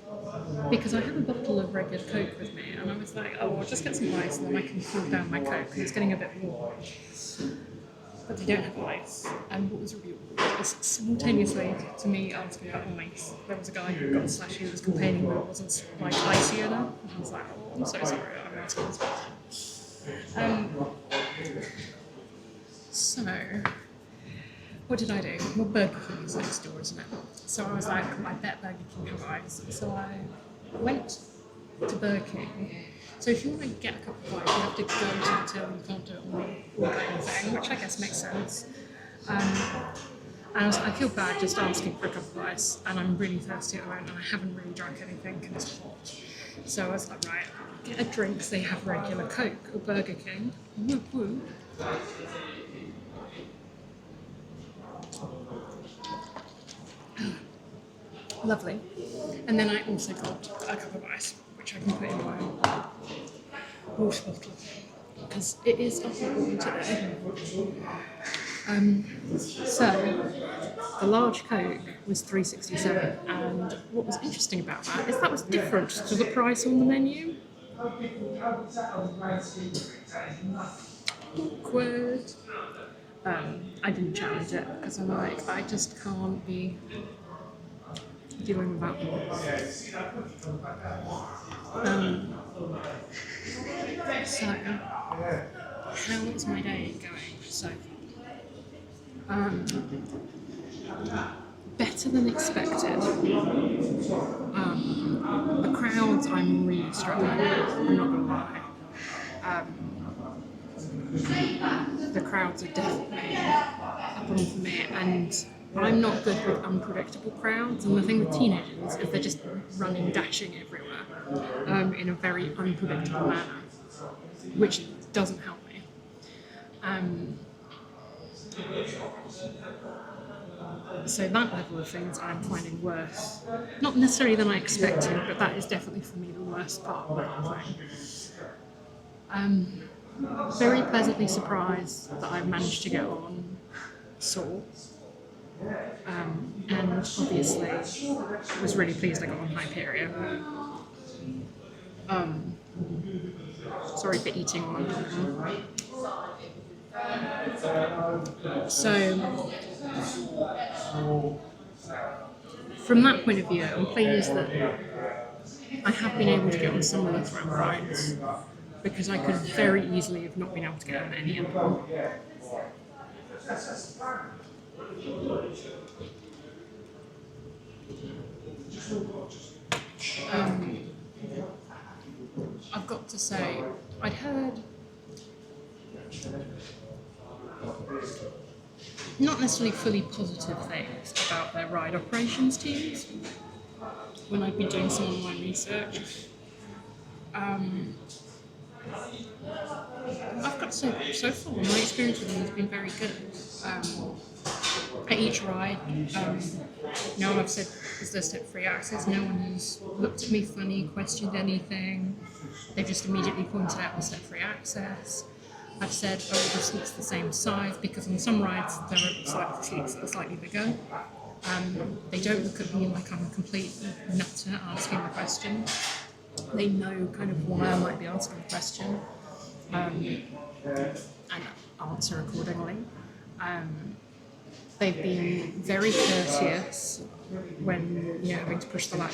because I have a bottle of regular Coke with me, and I was like, oh, I'll just get some ice and then I can cool down my Coke because it's getting a bit warm. But they don't have ice. And what was really weird is simultaneously to me asking about ice, there was a guy who got a slash who was complaining that it wasn't like icy enough. And I was like, oh, I'm so sorry, I'm asking this question. So, what did I do? Well, Burger King is next door, isn't it? So I was like, I bet Burger King have ice. So I went to Burger King. So if you want to get a cup of ice, you have to go to the till, you can't do it on the ordering thing, which I guess makes sense. And I was like, I feel bad just asking for a cup of ice, and I'm really thirsty at the moment, and I haven't really drunk anything, and it's hot. So I was like, right, get a drink, because they have regular Coke or Burger King. Whoop whoop. Lovely. And then I also got a cup of ice, which I can put in my water bottle, because it is a hot one today. So the large Coke was $3.67, and what was interesting about that is that was different to the price on the menu. Awkward. I didn't challenge it because I'm like, I just can't be dealing with that. So, how is my day going so far? Better than expected. The crowds I'm really struggling with, I'm not gonna lie. The crowds are definitely a problem for me, and I'm not good with unpredictable crowds. And the thing with teenagers is they're just running, dashing everywhere in a very unpredictable manner, which doesn't help me. So that level of things I'm finding worse. Not necessarily than I expected, but that is definitely for me the worst part of the whole thing. Very pleasantly surprised that I've managed to get on Saw. And obviously was really pleased I got on Hyperion. Sorry for eating while I'm talking. So, from that point of view, I'm pleased that I have been able to get on some of the throne rides because I could very easily have not been able to get on any of them. I've got to say, I'd heard not necessarily fully positive things about their ride operations teams when I've been doing some online research. I've got to say, so far, my experience with them has been very good. At each ride, no one I've said, is there step-free access? No one has looked at me funny, questioned anything. They've just immediately pointed out the step-free access. I've said, oh, the seat's the same size, because on some rides there are seats that are slightly bigger. They don't look at me like I'm a complete nutter asking the question. They know kind of why I might be asking the question, and answer accordingly. They've been very courteous when you're having to push the bar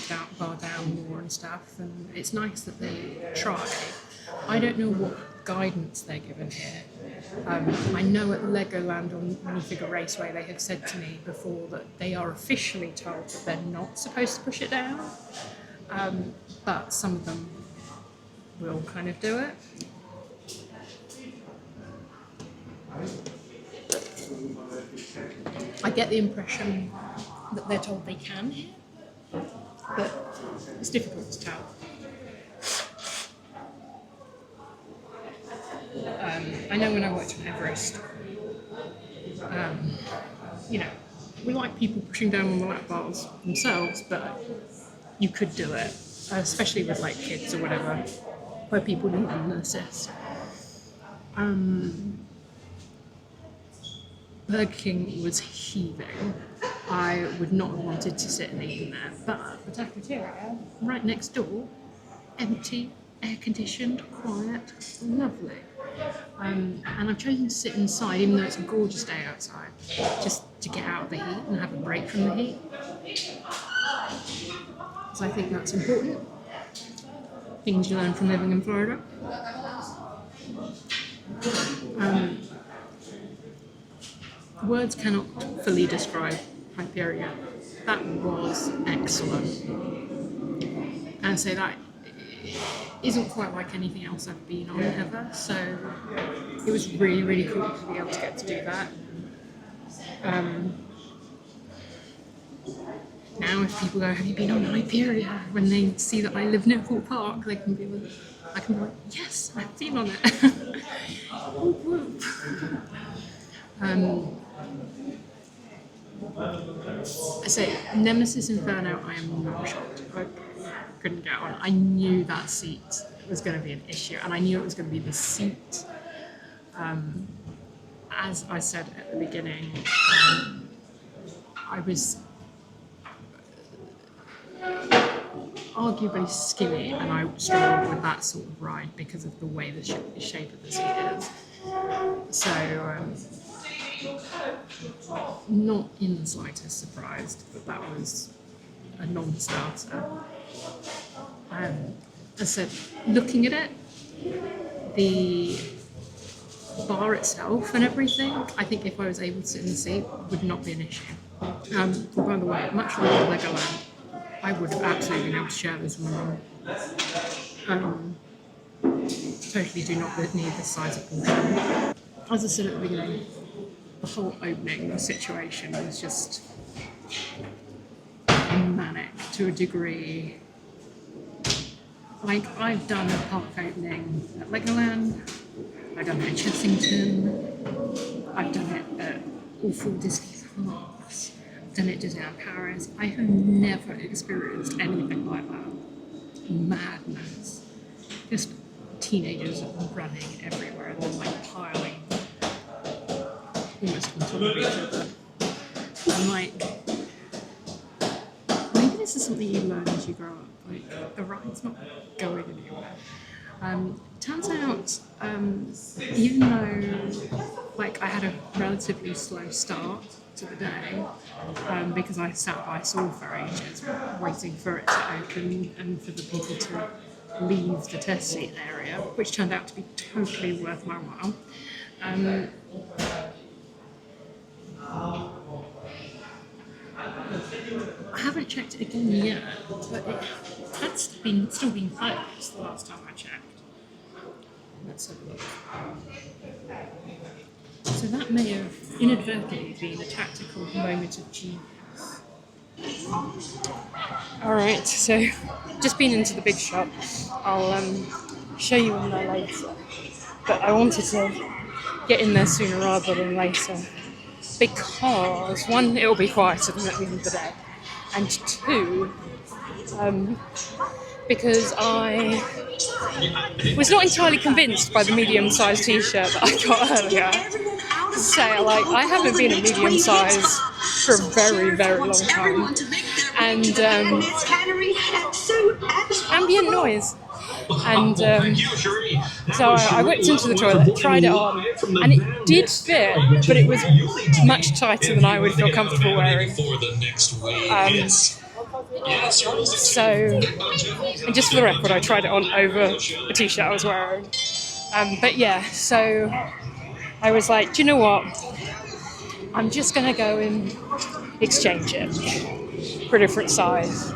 down more and stuff, and it's nice that they try. I don't know what guidance they're given here. I know at Legoland on Minifigure Raceway they have said to me before that they are officially told that they're not supposed to push it down, but some of them will kind of do it. I get the impression that they're told they can here, but it's difficult to tell. I know when I worked on Everest, we like people pushing down on the lap bars themselves, but you could do it, especially with like kids or whatever, where people need an assist. Burger King was heaving. I would not have wanted to sit and eat in there, but the cafeteria, right next door, empty, air-conditioned, quiet, lovely. And I've chosen to sit inside, even though it's a gorgeous day outside, just to get out of the heat and have a break from the heat. So I think that's important. Things you learn from living in Florida. Words cannot fully describe Hyperion. That was excellent. And so that isn't quite like anything else I've been on ever, so it was really, really cool to be able to get to do that. Now if people go, have you been on Hyperion? When they see that I live near Hall Park, I can be like, yes, I've been on it. Whoop, whoop. I say, Nemesis Inferno, I am not shocked. I couldn't get on. I knew that seat was going to be an issue, and I knew it was going to be the seat. as I said at the beginning, I was arguably skinny, and I struggled with that sort of ride because of the way the shape of the seat is. So, not in the slightest surprised that was a non-starter. As I said, looking at it, the bar itself and everything, I think if I was able to sit in the seat, would not be an issue. By the way, much like Legoland, I would have absolutely been able to share this with my mum. Totally do not need this size of portion. As I said at the beginning, the whole opening situation was just manic to a degree. Like, I've done a park opening at Legoland, I've done it at Chessington, I've done it at all 4 Disney parks, I've done it at Disneyland Paris. I have never experienced anything like that. Madness. Just teenagers running everywhere and then like piling almost on top of each other. And like, maybe this is something you learn as you grow up. Like, the ride's not going anywhere. Turns out, even though like I had a relatively slow start to the day, because I sat by Saul for ages waiting for it to open and for the people to leave the test seat area, which turned out to be totally worth my while. I haven't checked it again yet, but it had still been closed the last time I checked. Let's have a look. So that may have inadvertently been a tactical moment of genius. Alright, so just been into the big shop. I'll show you in there later. But I wanted to get in there sooner rather than later. Because, one, it'll be quieter than at the end of the day. And two, because I was not entirely convinced by the medium-sized t-shirt that I got earlier. Say, like, I haven't been a medium size for a very, very long time. And ambient noise. And so I whipped into the toilet, tried it on, and it did fit, but it was much tighter than I would feel comfortable wearing. So, and just for the record, I tried it on over a t-shirt I was wearing. But yeah, so I was like, do you know what? I'm just going to go and exchange it for a different size.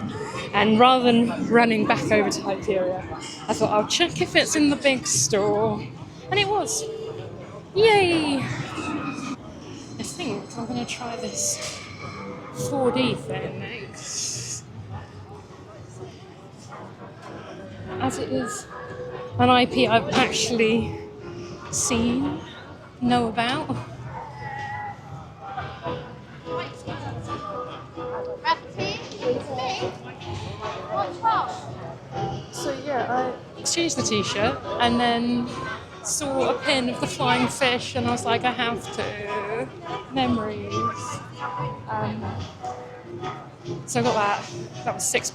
And rather than running back over to Hyperion, I thought I'll check if it's in the big store. And it was. Yay! I think I'm going to try this 4D thing next. As it is an IP I've actually seen, know about. So yeah, I exchanged the t-shirt and then saw a pin of the flying fish and I was like, I have to. Memories. So I got that. That was £6.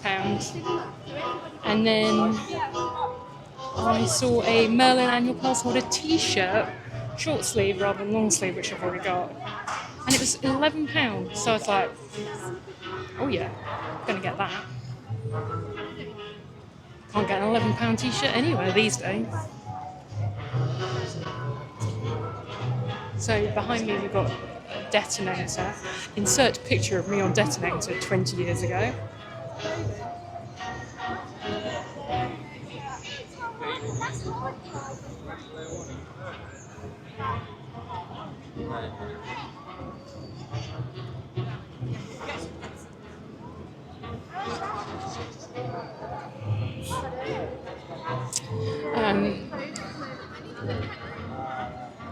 And then I saw a Merlin Annual Pass Holder t-shirt, short sleeve rather than long sleeve, which I've already got. And it was £11. So I was like, oh yeah, I'm gonna get that. Can't get an £11 t-shirt anywhere these days. So behind me we've got a Detonator. Insert picture of me on Detonator 20 years ago.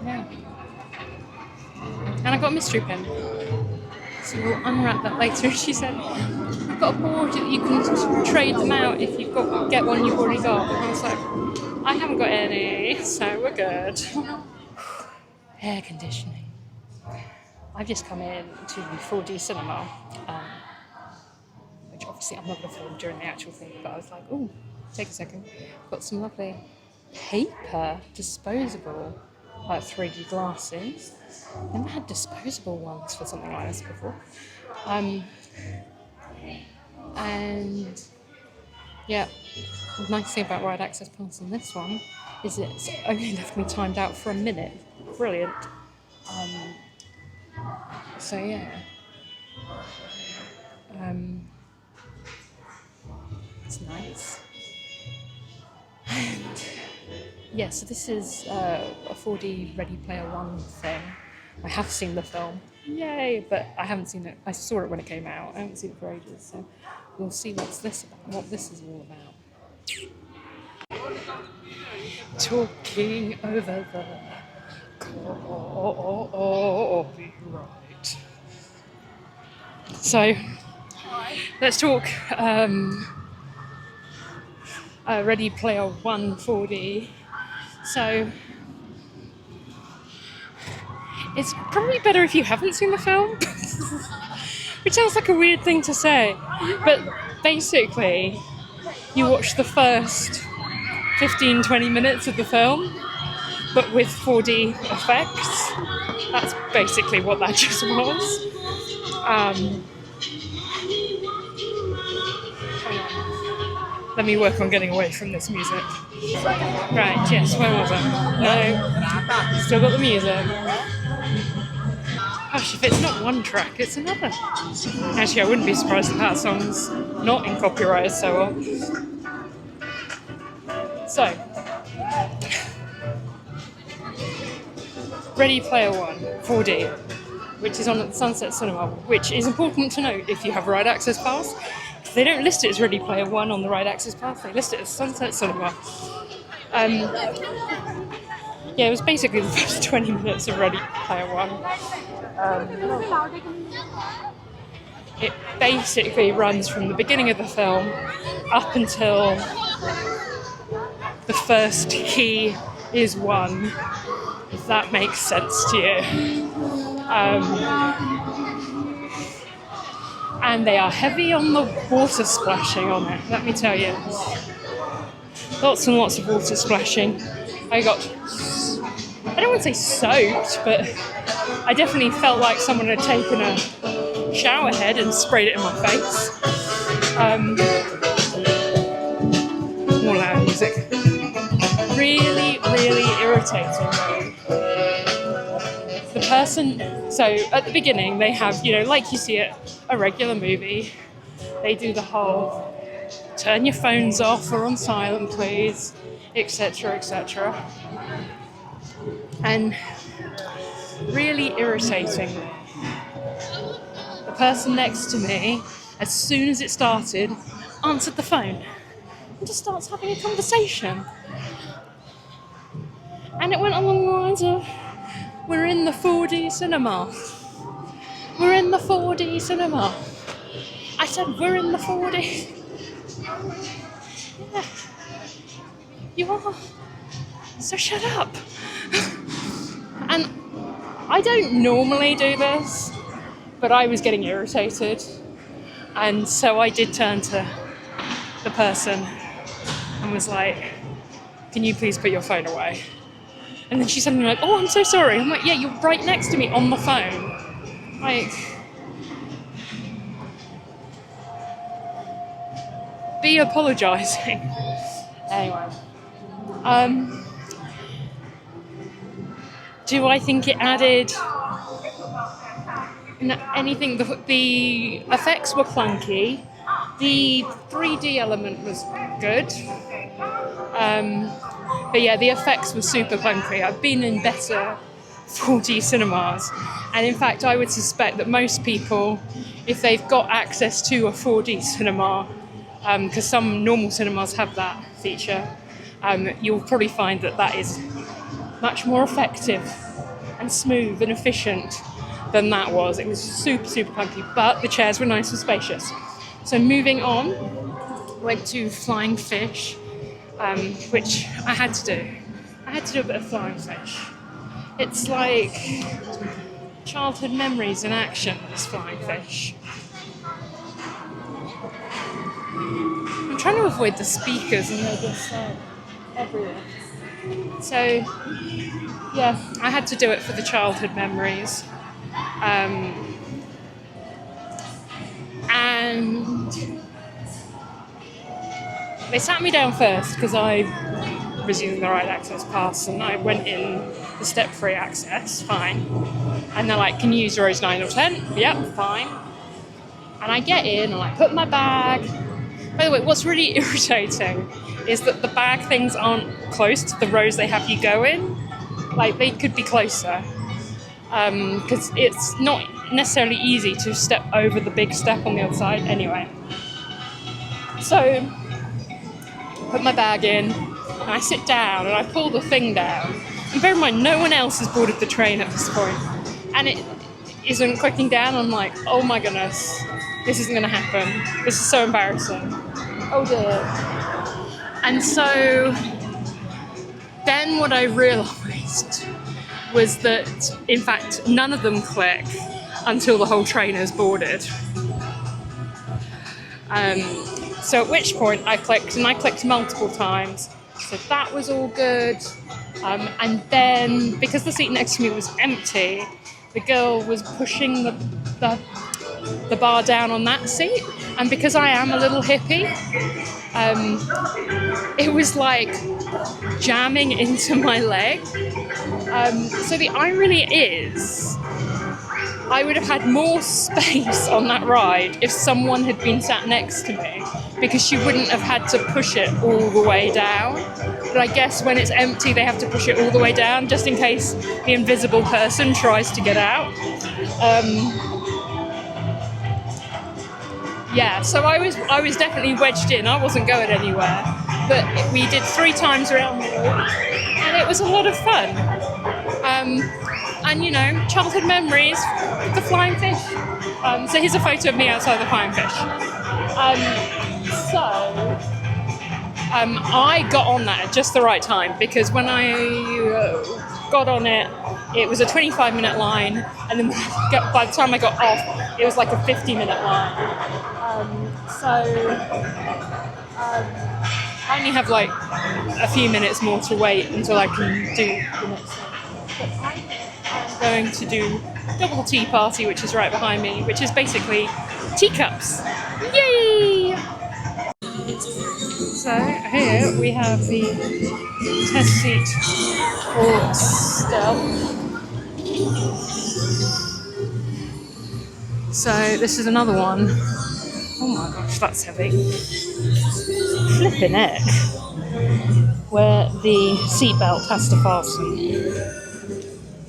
Yeah. And I got a mystery pin. So we'll unwrap that later. She said, we've got a board that you can trade them out if you've got get one you've already got. And I was like, I haven't got any, so we're good. air conditioning. I've just come in to 4D cinema, which obviously I'm not going to film during the actual thing, but I was like, oh, take a second. Got some lovely paper disposable 3D glasses. Never had disposable ones for something like this before. And yeah, the nice thing about Ride Access Pass on this one is it's only left me timed out for a minute. Brilliant. So yeah. It's nice. And yeah, so this is a 4D Ready Player One thing. I have seen the film, yay! But I haven't seen it. I saw it when it came out. I haven't seen it for ages, so we'll see what this is all about. Talking over the copyright. So let's talk Ready Player One 4D. So it's probably better if you haven't seen the film, which sounds like a weird thing to say, but basically you watch the first 15-20 minutes of the film, but with 4D effects. That's basically what that just was. Let me work on getting away from this music. Right, yes, where was I? No, still got the music. Gosh, if it's not one track, it's another. Actually, I wouldn't be surprised if that song's not in copyright, so well. So, Ready Player One 4D, which is on at Sunset Cinema, which is important to note if you have a Ride Access Pass. They don't list it as Ready Player One on the Ride Access Pass, they list it as Sunset Cinema. Yeah, it was basically the first 20 minutes of Ready Player One. It basically runs from the beginning of the film up until the first key is won, if that makes sense to you. And they are heavy on the water splashing on it, let me tell you. Lots and lots of water splashing. I don't want to say soaked, but I definitely felt like someone had taken a shower head and sprayed it in my face. More loud music. Really, really irritating though. The person, so at the beginning they have, like you see at a regular movie, they do the whole turn your phones off or on silent please, etc, etc. And really irritating. The person next to me, as soon as it started, answered the phone and just starts having a conversation. And it went along the lines of, we're in the 4D cinema. We're in the 4D cinema. I said, we're in the 4D. Yeah. You are. So shut up. And I don't normally do this, but I was getting irritated. And so I did turn to the person and was like, can you please put your phone away? And then she's suddenly like, oh, I'm so sorry. I'm like, yeah, you're right next to me on the phone. Like, be apologising. Anyway. Do I think it added anything? The effects were clunky. The 3D element was good. But yeah, the effects were super clunky. I've been in better 4D cinemas. And in fact, I would suspect that most people, if they've got access to a 4D cinema, because some normal cinemas have that feature, you'll probably find that is much more effective and smooth and efficient than that was. It was super, super clunky, but the chairs were nice and spacious. So moving on, went to Flying Fish, which I had to do. I had to do a bit of Flying Fish. It's like childhood memories in action, this flying fish. I'm trying to avoid the speakers and they're just everywhere. So, yeah, I had to do it for the childhood memories. And they sat me down first because I was using the right access pass and I went in the step-free access, fine. And they're like, can you use rows 9 or 10? Yep, fine. And I get in and I put my bag. By the way, what's really irritating is that the bag things aren't close to the rows they have you go in. Like, they could be closer. Because it's not necessarily easy to step over the big step on the other side. Anyway. So, put my bag in, and I sit down, and I pull the thing down. And bear in mind, no one else has boarded the train at this point. And it isn't clicking down. I'm like, oh my goodness, this isn't going to happen. This is so embarrassing. Oh dear. And so then what I realised was that, in fact, none of them click until the whole train is boarded. So at which point I clicked, and I clicked multiple times. So that was all good. And then, because the seat next to me was empty, the girl was pushing the bar down on that seat. And because I am a little hippie, it was like jamming into my leg. So the irony is, I would have had more space on that ride if someone had been sat next to me, because she wouldn't have had to push it all the way down. But I guess when it's empty, they have to push it all the way down just in case the invisible person tries to get out. Yeah, so I was definitely wedged in. I wasn't going anywhere. But we did 3 times around the loop, and it was a lot of fun. And, you know, childhood memories, the flying fish. So here's a photo of me outside the flying fish. I got on that at just the right time, because when I got on it, it was a 25-minute line, and then by the time I got off, it was like a 50-minute line. I only have like a few minutes more to wait until I can do the next one. But I'm going to do Double Tea Party, which is right behind me, which is basically teacups. Yay! So here we have the test seat for Stealth. So this is another one. Oh my gosh, that's heavy. Flippin' heck. Where the seatbelt has to fasten.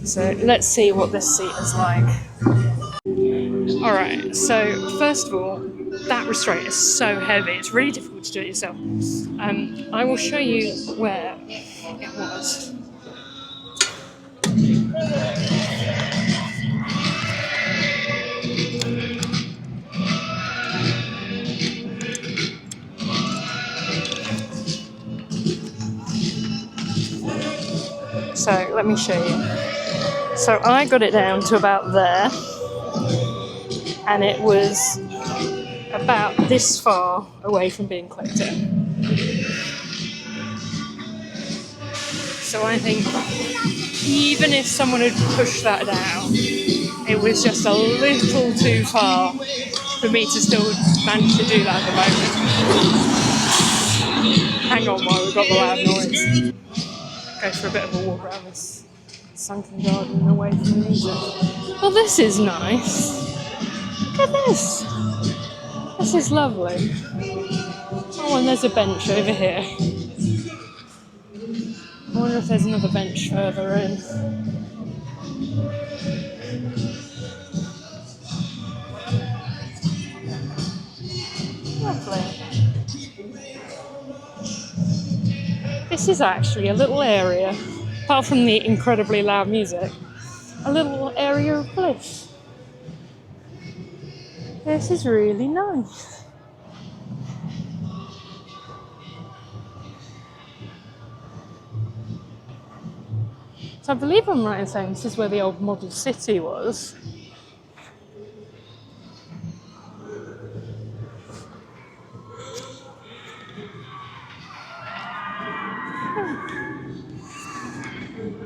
So let's see what this seat is like. Alright, so first of all, that restraint is so heavy, it's really difficult to do it yourself. I will show you where it was. So let me show you. So I got it down to about there, and it was about this far away from being clicked in. So I think even if someone had pushed that down, it was just a little too far for me to still manage to do that at the moment. Hang on while we've got the loud noise. Go for a bit of a walk around this sunken garden away from the music. Well, this is nice. Look at this. This is lovely. Oh, and there's a bench over here. I wonder if there's another bench further in. Lovely. This is actually a little area, apart from the incredibly loud music, a little area of bliss. This is really nice. So I believe I'm right in saying this is where the old model city was.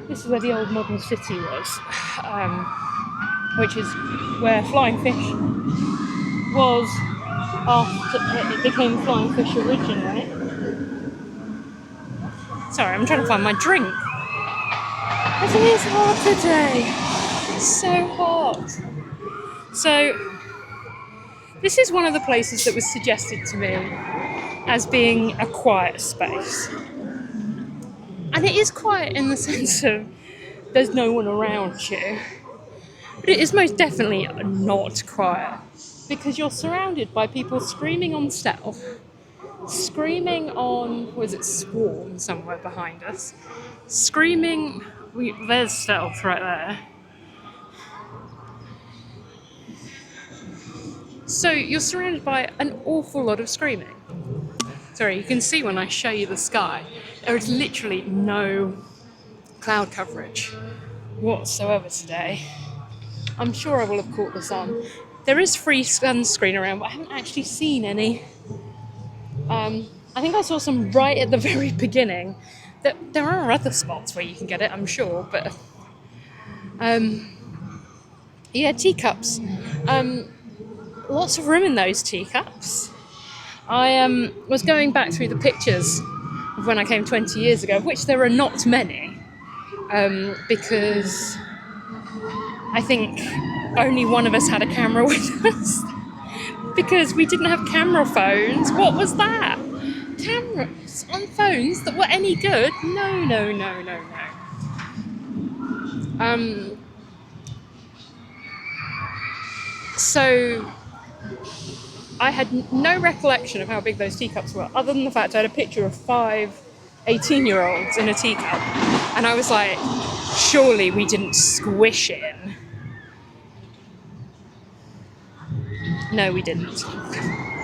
This is where the old model city was, which is where Flying Fish was after it became Flying Fish originally. Sorry, I'm trying to find my drink. It is hot today. It's so hot. So, this is one of the places that was suggested to me as being a quiet space. And it is quiet in the sense of there's no one around you. But it is most definitely not quiet because you're surrounded by people screaming on stealth, screaming on, was it Swarm somewhere behind us? Screaming, there's stealth right there. So you're surrounded by an awful lot of screaming. Sorry, you can see when I show you the sky, there is literally no cloud coverage whatsoever today. I'm sure I will have caught the sun. There is free sunscreen around, but I haven't actually seen any. I think I saw some right at the very beginning. There are other spots where you can get it, I'm sure, but yeah, teacups. Lots of room in those teacups. I was going back through the pictures of when I came 20 years ago, of which there are not many, because I think only one of us had a camera with us, because we didn't have camera phones. What was that? Cameras on phones that were any good? No. So I had no recollection of how big those teacups were, other than the fact I had a picture of 5 18-year-olds in a teacup, and I was like, surely we didn't squish in. No, we didn't.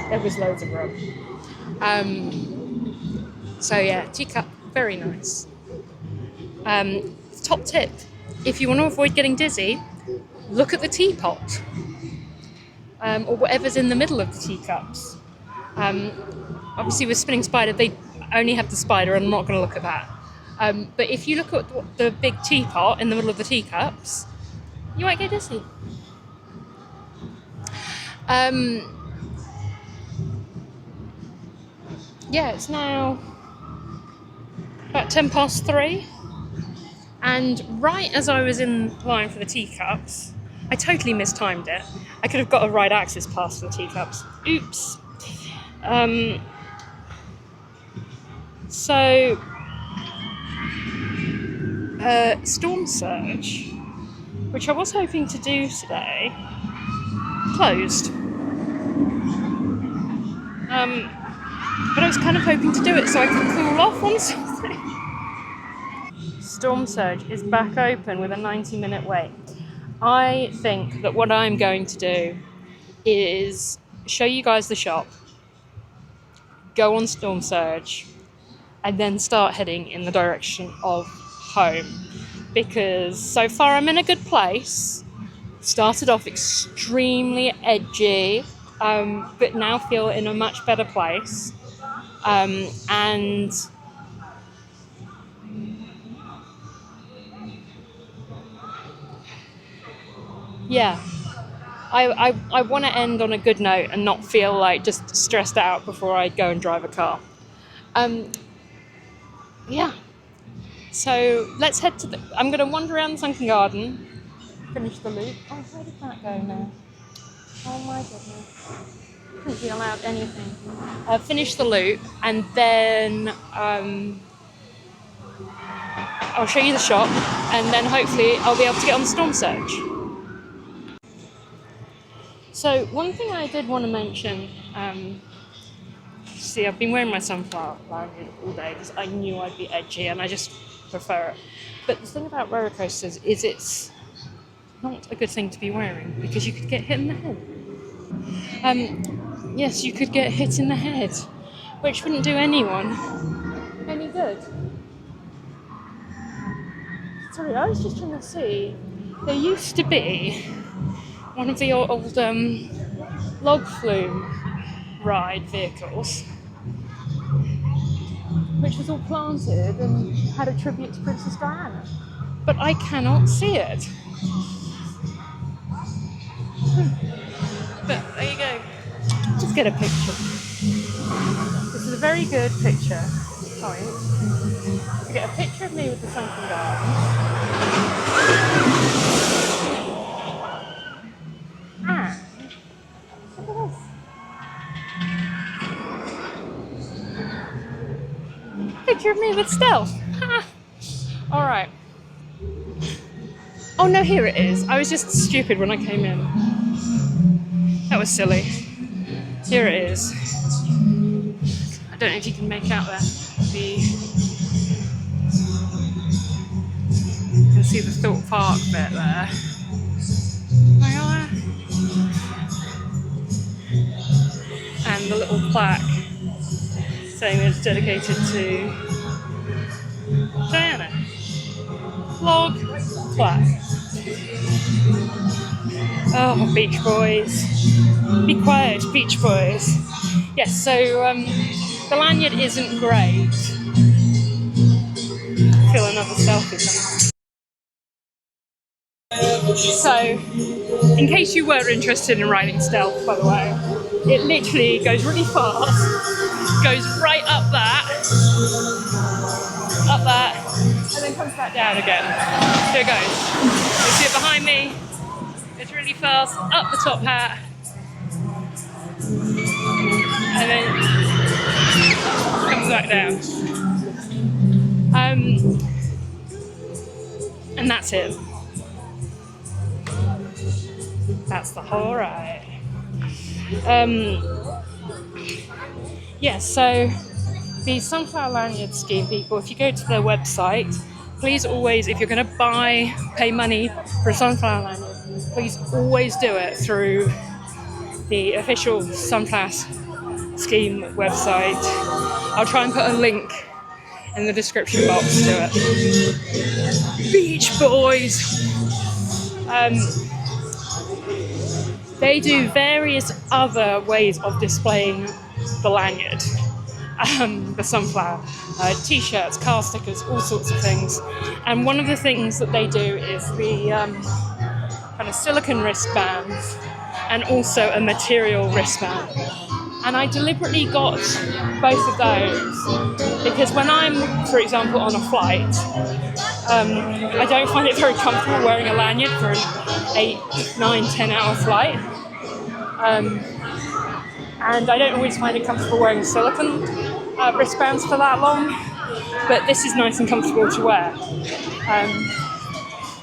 There was loads of room. So yeah, teacup, very nice. Top tip, if you want to avoid getting dizzy, look at the teapot. Or whatever's in the middle of the teacups. Obviously with Spinning Spider, they only have the spider, and I'm not going to look at that. But if you look at the big teapot in the middle of the teacups, you might get dizzy. Yeah, it's now about 3:10, and right as I was in line for the teacups, I totally mistimed it. I could have got a right access pass for the teacups. Oops. So, Storm Surge, which I was hoping to do today, closed. But I was kind of hoping to do it so I could cool off on something. Storm Surge is back open with a 90-minute wait. I think that what I'm going to do is show you guys the shop, go on Storm Surge, and then start heading in the direction of home. Because so far I'm in a good place. Started off extremely edgy, but now feel in a much better place. And yeah, I want to end on a good note and not feel like just stressed out before I go and drive a car. Yeah. So let's head to I'm going to wander around the sunken garden, finish the loop. Oh, where did that go now? Oh my goodness. Couldn't be allowed anything. Finish the loop, and then I'll show you the shop, and then hopefully I'll be able to get on the Storm Surge. So one thing I did want to mention, see, I've been wearing my sunflower lanyard all day because I knew I'd be edgy and I just prefer it. But the thing about roller coasters is it's not a good thing to be wearing because you could get hit in the head. Yes, you could get hit in the head, which wouldn't do anyone any good. Sorry, I was just trying to see. There used to be one of the old log flume ride vehicles, which was all planted and had a tribute to Princess Diana. But I cannot see it. But there you go. Just get a picture. This is a very good picture point. You get a picture of me with the sunken garden. And look at this. Picture of me with stealth. Alright. Oh no, here it is. I was just stupid when I came in. That was silly. Here it is. I don't know if you can make out you can see the Thorpe Park bit there. And the little plaque saying it's dedicated to Diana. Log plaque. Oh, Beach Boys. Be quiet, Beach Boys. Yes, so the lanyard isn't great. Feel another selfie coming. So, in case you were interested in riding stealth, by the way, it literally goes really fast, goes right up that, and then comes back down again. Here it goes. You see it behind me? It's really fast, up the top hat, and then comes back down. And that's it. That's the whole ride. So the Sunflower Lanyard Scheme people, if you go to their website, please always, if you're going to pay money for a Sunflower Lanyard, please always do it through the official Sunflower Scheme website. I'll try and put a link in the description box to it. Beach Boys! They do various other ways of displaying the lanyard. The sunflower, t-shirts, car stickers, all sorts of things. And one of the things that they do is the kind of silicone wristbands and also a material wristband. And I deliberately got both of those because when I'm, for example, on a flight, I don't find it very comfortable wearing a lanyard for an 8, 9, 10 hour flight. And I don't always find it comfortable wearing silicone wristbands for that long, but this is nice and comfortable to wear.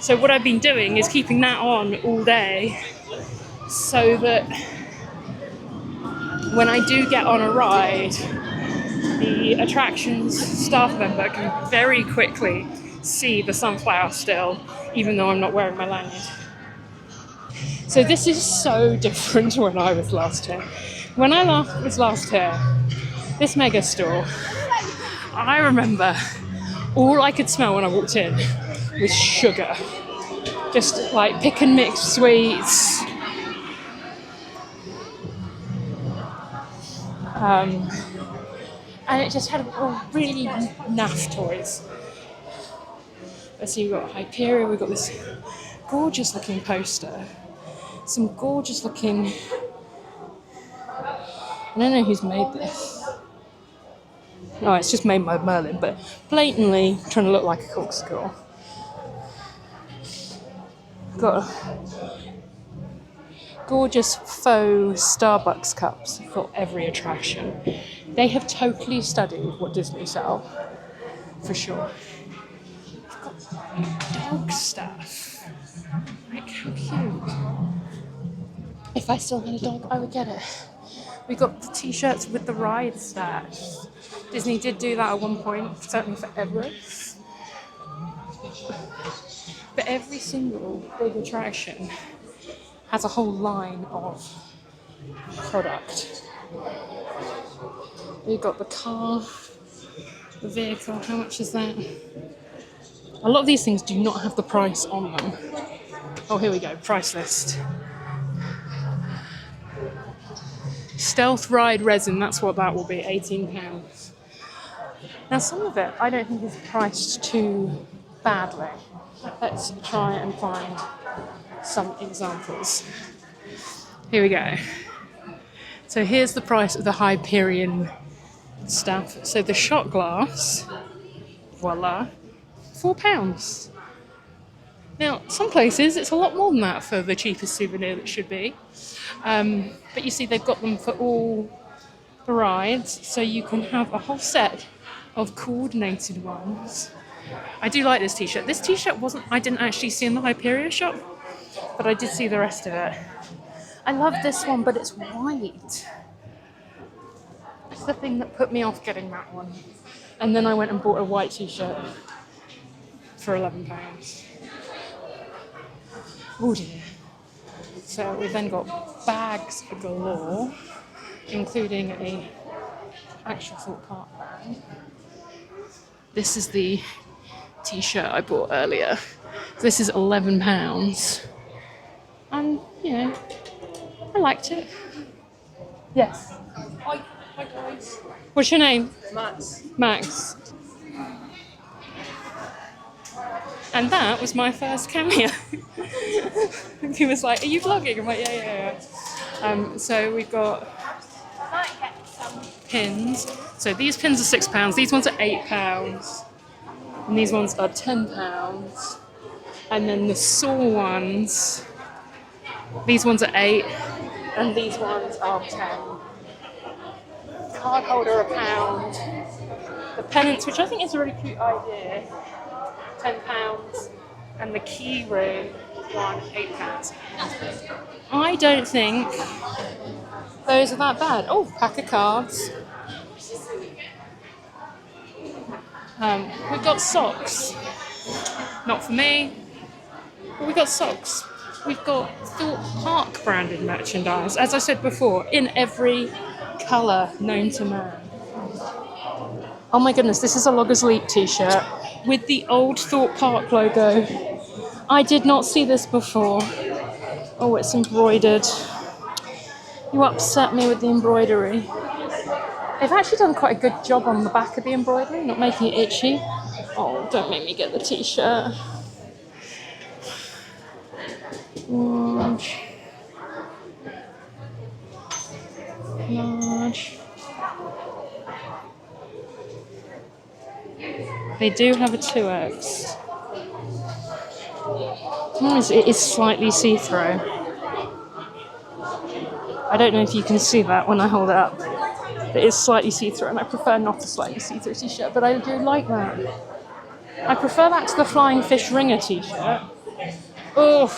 So what I've been doing is keeping that on all day so that when I do get on a ride, the attractions staff member can very quickly see the sunflower still, even though I'm not wearing my lanyard. So this is so different to when I was last here. When I was last here, this mega store, I remember all I could smell when I walked in was sugar. Just like pick and mix sweets. And it just had really naff toys. So you've got Hyperion, we've got this gorgeous looking poster. Some gorgeous looking... I don't know who's made this. No, it's just made by Merlin, but blatantly trying to look like a corkscrew. Got gorgeous faux Starbucks cups for every attraction. They have totally studied what Disney sell, for sure. We've got dog stuff. Like, how cute. If I still had a dog, I would get it. We got the t-shirts with the ride stash. Disney did do that at one point, certainly for Everest. But every single big attraction has a whole line of product. We've got the car, the vehicle, how much is that? A lot of these things do not have the price on them. Oh, here we go, price list. Stealth Ride resin, that's what that will be, £18. Now some of it I don't think is priced too badly. Let's try and find some examples. Here we go. So here's the price of the Hyperion stuff. So the shot glass, voila, £4. Now, some places it's a lot more than that for the cheapest souvenir that should be. But you see they've got them for all the rides, so you can have a whole set of coordinated ones. I do like this t-shirt. This t-shirt I didn't actually see in the Hyperion shop, but I did see the rest of it. I love this one, but it's white. That's the thing that put me off getting that one. And then I went and bought a white t-shirt for £11. Oh dear. So we've then got bags galore, including a actual Thorpe Park bag. This is the t-shirt I bought earlier. This is £11. And, you know, I liked it. Yes. Hi guys. What's your name? Max. Max. And that was my first cameo. He was like, "Are you vlogging?" I'm like, yeah. So we've got pins. So these pins are £6. These ones are £8. And these ones are £10. And then the saw ones, these ones are 8, and these ones are 10. Card holder £1. The pennants, which I think is a really cute idea, £10. And the key ring one, £8. I don't think those are that bad. Oh, pack of cards. We've got socks. Not for me, but we've got socks. We've got Thorpe Park branded merchandise, as I said before, in every colour known to man. Oh my goodness, this is a Loggers Leap t-shirt with the old Thorpe Park logo. I did not see this before. Oh, it's embroidered. You upset me with the embroidery. They've actually done quite a good job on the back of the embroidery, not making it itchy. Oh, don't make me get the t-shirt. Large. They do have a 2X. It is slightly see-through. I don't know if you can see that when I hold it up. It is slightly see-through, and I prefer not a slightly see-through t-shirt, but I do like that. I prefer that to the Flying Fish Ringer t-shirt. Oh,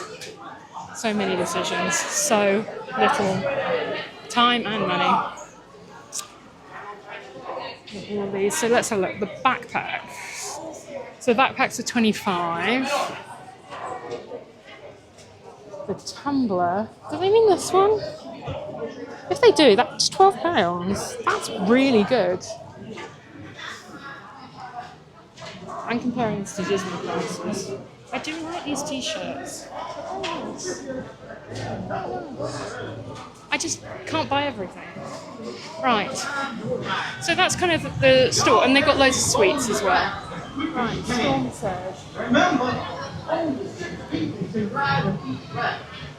so many decisions, so little time and money. All these. So let's have a look. The backpacks. So the backpacks are 25. The tumbler. Do they mean this one? If they do, that's £12. That's really good. I'm comparing this to Disney prices. I do like these t-shirts. I just can't buy everything. Right. So that's kind of the store, and they've got loads of sweets as well. Right, Storm Surge.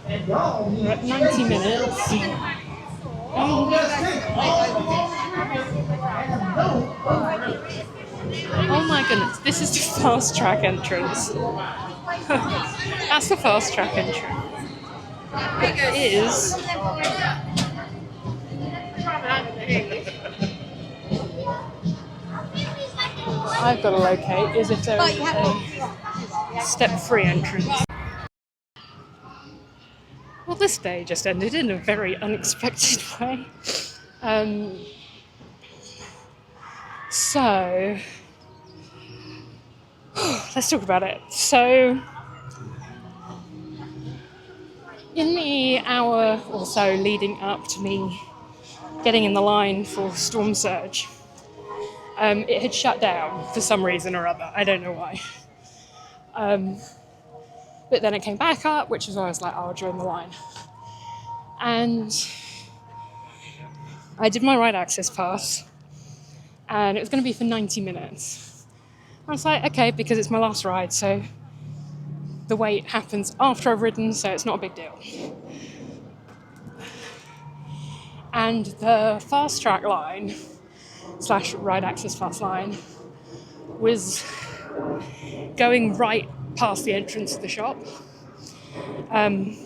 We're at 90 minutes. Oh my goodness, this is the fast track entrance. That's the fast track entrance. It is. I've got to locate is if there is a step-free entrance. Well, this day just ended in a very unexpected way. So, let's talk about it. So, in the hour or so leading up to me getting in the line for Storm Surge, it had shut down for some reason or other. I don't know why. But then it came back up, which is why I was like, oh, I'll join the line. And I did my right access pass, and it was going to be for 90 minutes. I was like, okay, because it's my last ride, so the wait happens after I've ridden, so it's not a big deal. And the fast track line / ride access pass line was going right past the entrance of the shop,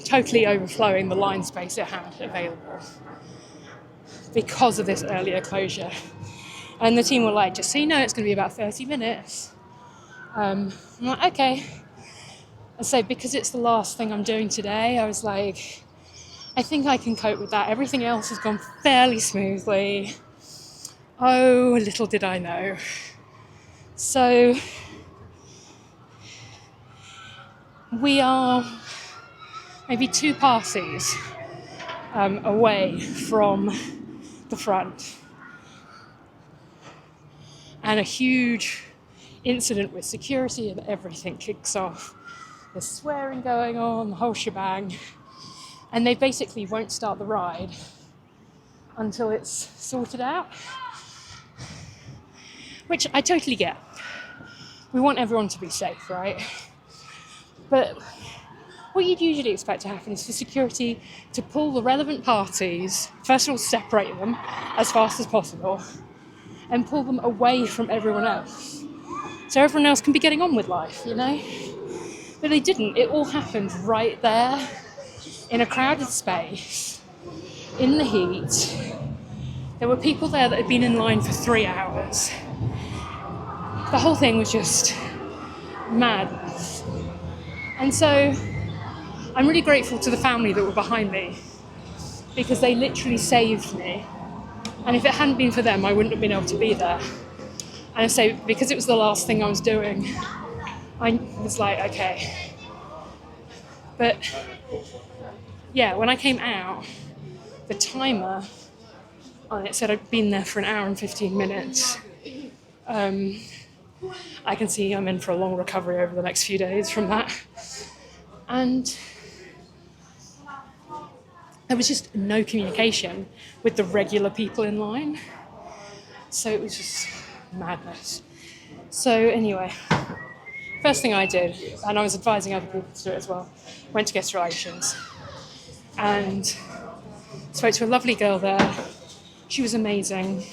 totally overflowing the line space it had available because of this earlier closure. And the team were like, just so you know, it's going to be about 30 minutes. I'm like, okay. I say, because it's the last thing I'm doing today, I was like, I think I can cope with that. Everything else has gone fairly smoothly. Oh, little did I know. So we are maybe 2 passes away from the front. And a huge incident with security and everything kicks off. There's swearing going on, the whole shebang. And they basically won't start the ride until it's sorted out. Which I totally get. We want everyone to be safe, right? But what you'd usually expect to happen is for security to pull the relevant parties, first of all separate them as fast as possible, and pull them away from everyone else. So everyone else can be getting on with life, you know? But they didn't. It all happened right there, in a crowded space, in the heat. There were people there that had been in line for 3 hours. The whole thing was just madness. And so I'm really grateful to the family that were behind me, because they literally saved me. And if it hadn't been for them, I wouldn't have been able to be there. And I say, because it was the last thing I was doing, I was like, okay. But yeah, when I came out, the timer on it said I'd been there for 1 hour and 15 minutes. I can see I'm in for a long recovery over the next few days from that. And there was just no communication with the regular people in line. So it was just madness. So anyway, first thing I did, and I was advising other people to do it as well, went to guest relations and spoke to a lovely girl there. She was amazing.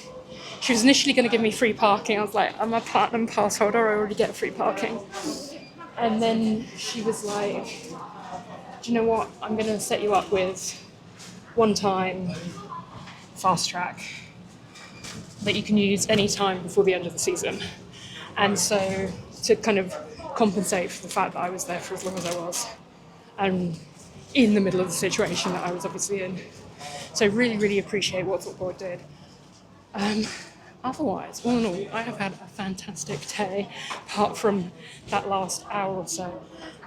She was initially going to give me free parking. I was like, I'm a platinum pass holder, I already get free parking. And then she was like, do you know what, I'm going to set you up with one-time fast track that you can use any time before the end of the season. And so to kind of compensate for the fact that I was there for as long as I was, and in the middle of the situation that I was obviously in. So really, really appreciate what Football did. Otherwise, all in all, I have had a fantastic day, apart from that last hour or so.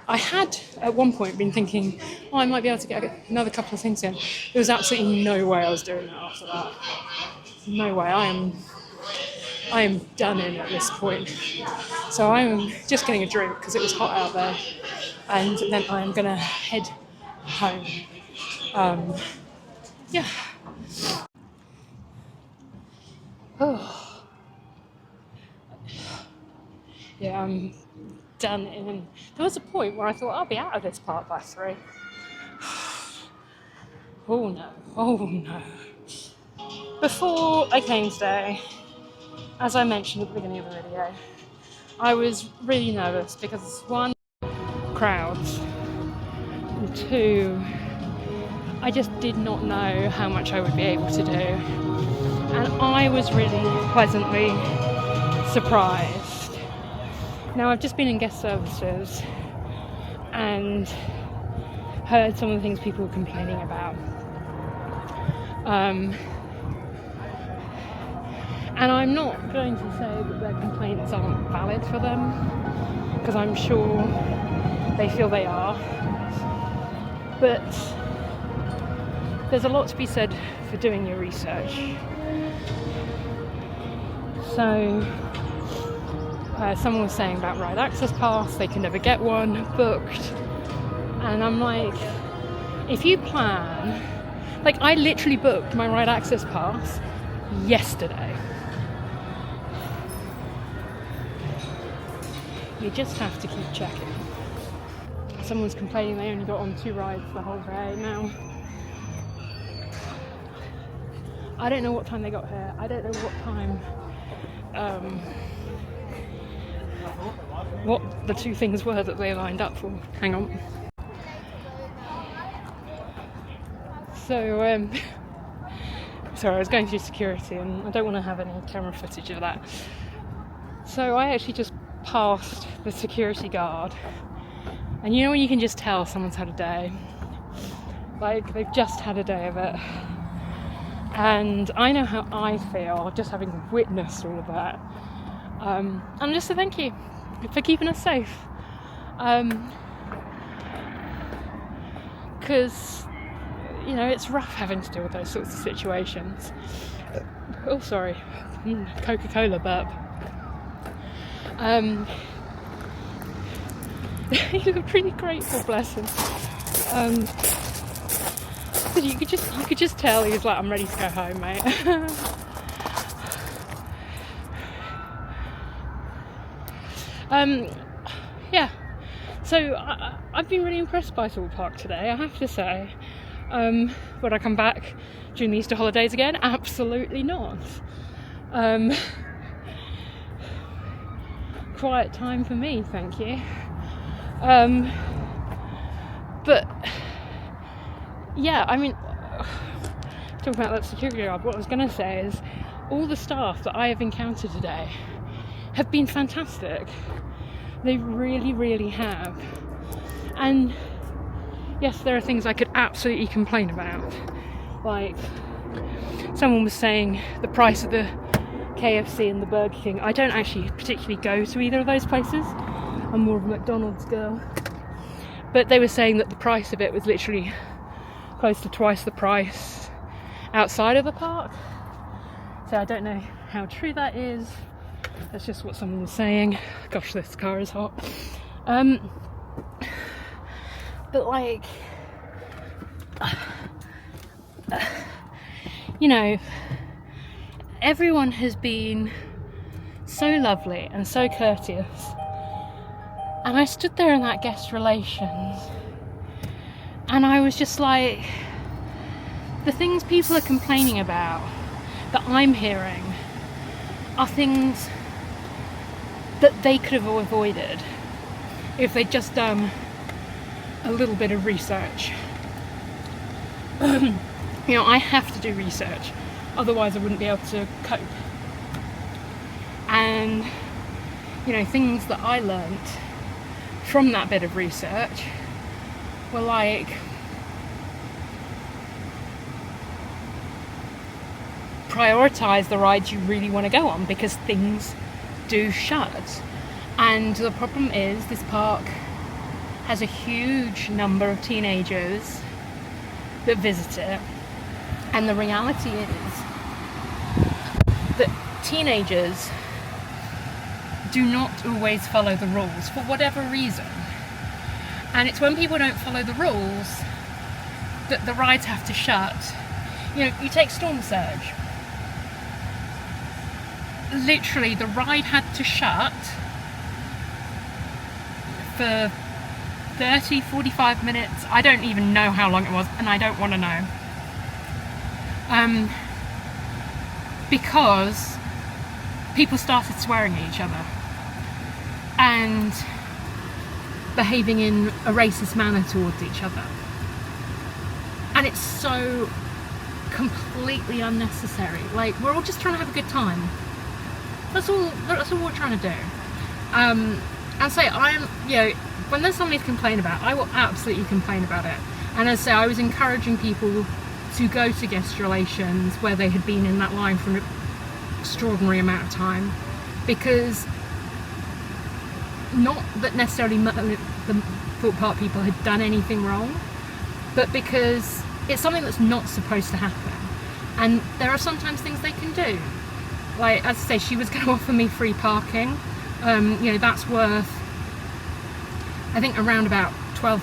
I had, at one point, been thinking, oh, I might be able to get another couple of things in. There was absolutely no way I was doing that after that. No way. I am done in at this point. So I am just getting a drink because it was hot out there, and then I am going to head home. Yeah. Oh. Yeah, I'm done in. There was a point where I thought I'll be out of this park by 3. Oh no. Before I came today, as I mentioned at the beginning of the video, I was really nervous because 1, crowds, and 2, I just did not know how much I would be able to do. And I was really pleasantly surprised. Now, I've just been in guest services and heard some of the things people were complaining about. And I'm not going to say that their complaints aren't valid for them, because I'm sure they feel they are. But there's a lot to be said for doing your research. So Someone was saying about Ride Access Pass, they can never get one booked. And I'm like, if you plan, like I literally booked my Ride Access Pass yesterday. You just have to keep checking. Someone's complaining they only got on 2 rides the whole day now. I don't know what time they got here. I don't know what time, what the 2 things were that they lined up for. Hang on. So, sorry, I was going through security and I don't want to have any camera footage of that. So I actually just passed the security guard, and you know when you can just tell someone's had a day, like they've just had a day of it. And I know how I feel just having witnessed all of that. And just to thank you for keeping us safe. Because, you know, it's rough having to deal with those sorts of situations. Oh, sorry. Coca-Cola burp. You were pretty grateful, bless him. You could just tell he was like, I'm ready to go home, mate. Yeah. So I've been really impressed by Thorpe Park today, I have to say. Would I come back during the Easter holidays again? Absolutely not. Quiet time for me, thank you. But yeah, I mean, talking about that security guard, what I was going to say is all the staff that I have encountered today have been fantastic. They really, really have. And yes, there are things I could absolutely complain about. Like, someone was saying the price of the KFC and the Burger King. I don't actually particularly go to either of those places. I'm more of a McDonald's girl. But they were saying that the price of it was literally close to twice the price outside of the park. So I don't know how true that is. That's just what someone was saying. Gosh, this car is hot. But like, you know, everyone has been so lovely and so courteous. And I stood there in that guest relations and I was just like, the things people are complaining about that I'm hearing are things that they could have avoided if they'd just done a little bit of research. You know, I have to do research, otherwise I wouldn't be able to cope. And, you know, things that I learnt from that bit of research were like, prioritise the rides you really want to go on because things do shut. And the problem is this park has a huge number of teenagers that visit it, and the reality is that teenagers do not always follow the rules for whatever reason. And it's when people don't follow the rules that the rides have to shut. You know, you take Storm Surge. Literally, the ride had to shut for 30, 45 minutes. I don't even know how long it was, and I don't want to know. Because people started swearing at each other and behaving in a racist manner towards each other. And it's so completely unnecessary. Like, we're all just trying to have a good time. That's all we're trying to do. And say, you know, when there's something to complain about, I will absolutely complain about it. And as I say, I was encouraging people to go to guest relations where they had been in that line for an extraordinary amount of time, because not that necessarily the Thorpe Park people had done anything wrong, but because it's something that's not supposed to happen. And there are sometimes things they can do. Like, as I say, she was going to offer me free parking You know, that's worth, I think, around about £12.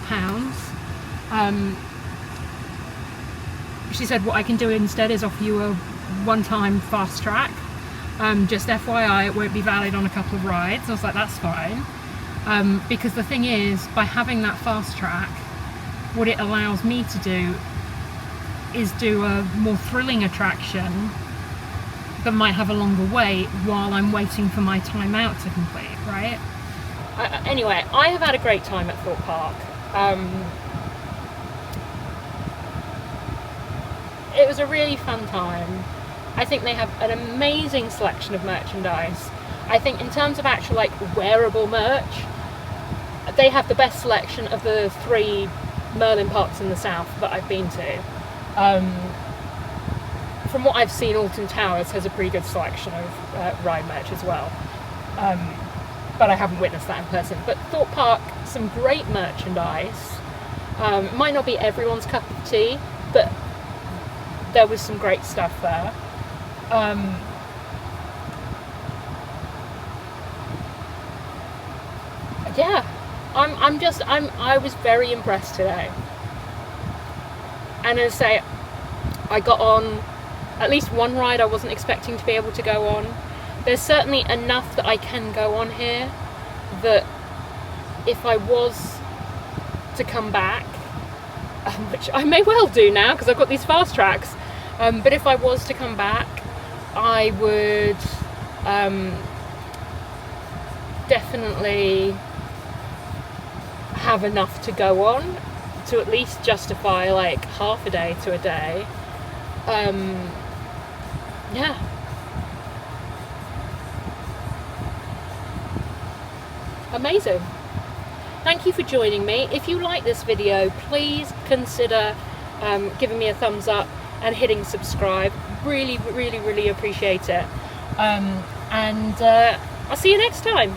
She said what I can do instead is offer you a one-time fast track. Just FYI, it won't be valid on a couple of rides. I was like, that's fine. Because the thing is, by having that fast track, what it allows me to do is do a more thrilling attraction that might have a longer wait while I'm waiting for my time out to complete, right? Anyway, I have had a great time at Thorpe Park. It was a really fun time. I think they have an amazing selection of merchandise. I think in terms of actual like wearable merch, they have the best selection of the 3 Merlin parks in the south that I've been to. From what I've seen, Alton Towers has a pretty good selection of ride merch as well. But I haven't witnessed that in person. But Thorpe Park, some great merchandise. It might not be everyone's cup of tea, but there was some great stuff there. Yeah, I was very impressed today. And as I say, I got on at least one ride I wasn't expecting to be able to go on. There's certainly enough that I can go on here that if I was to come back, which I may well do now because I've got these fast tracks, but if I was to come back, I would definitely have enough to go on to at least justify like half a day to a day. Yeah. Amazing. Thank you for joining me. If you like this video, please consider giving me a thumbs up and hitting subscribe. Really, really, really appreciate it. And I'll see you next time.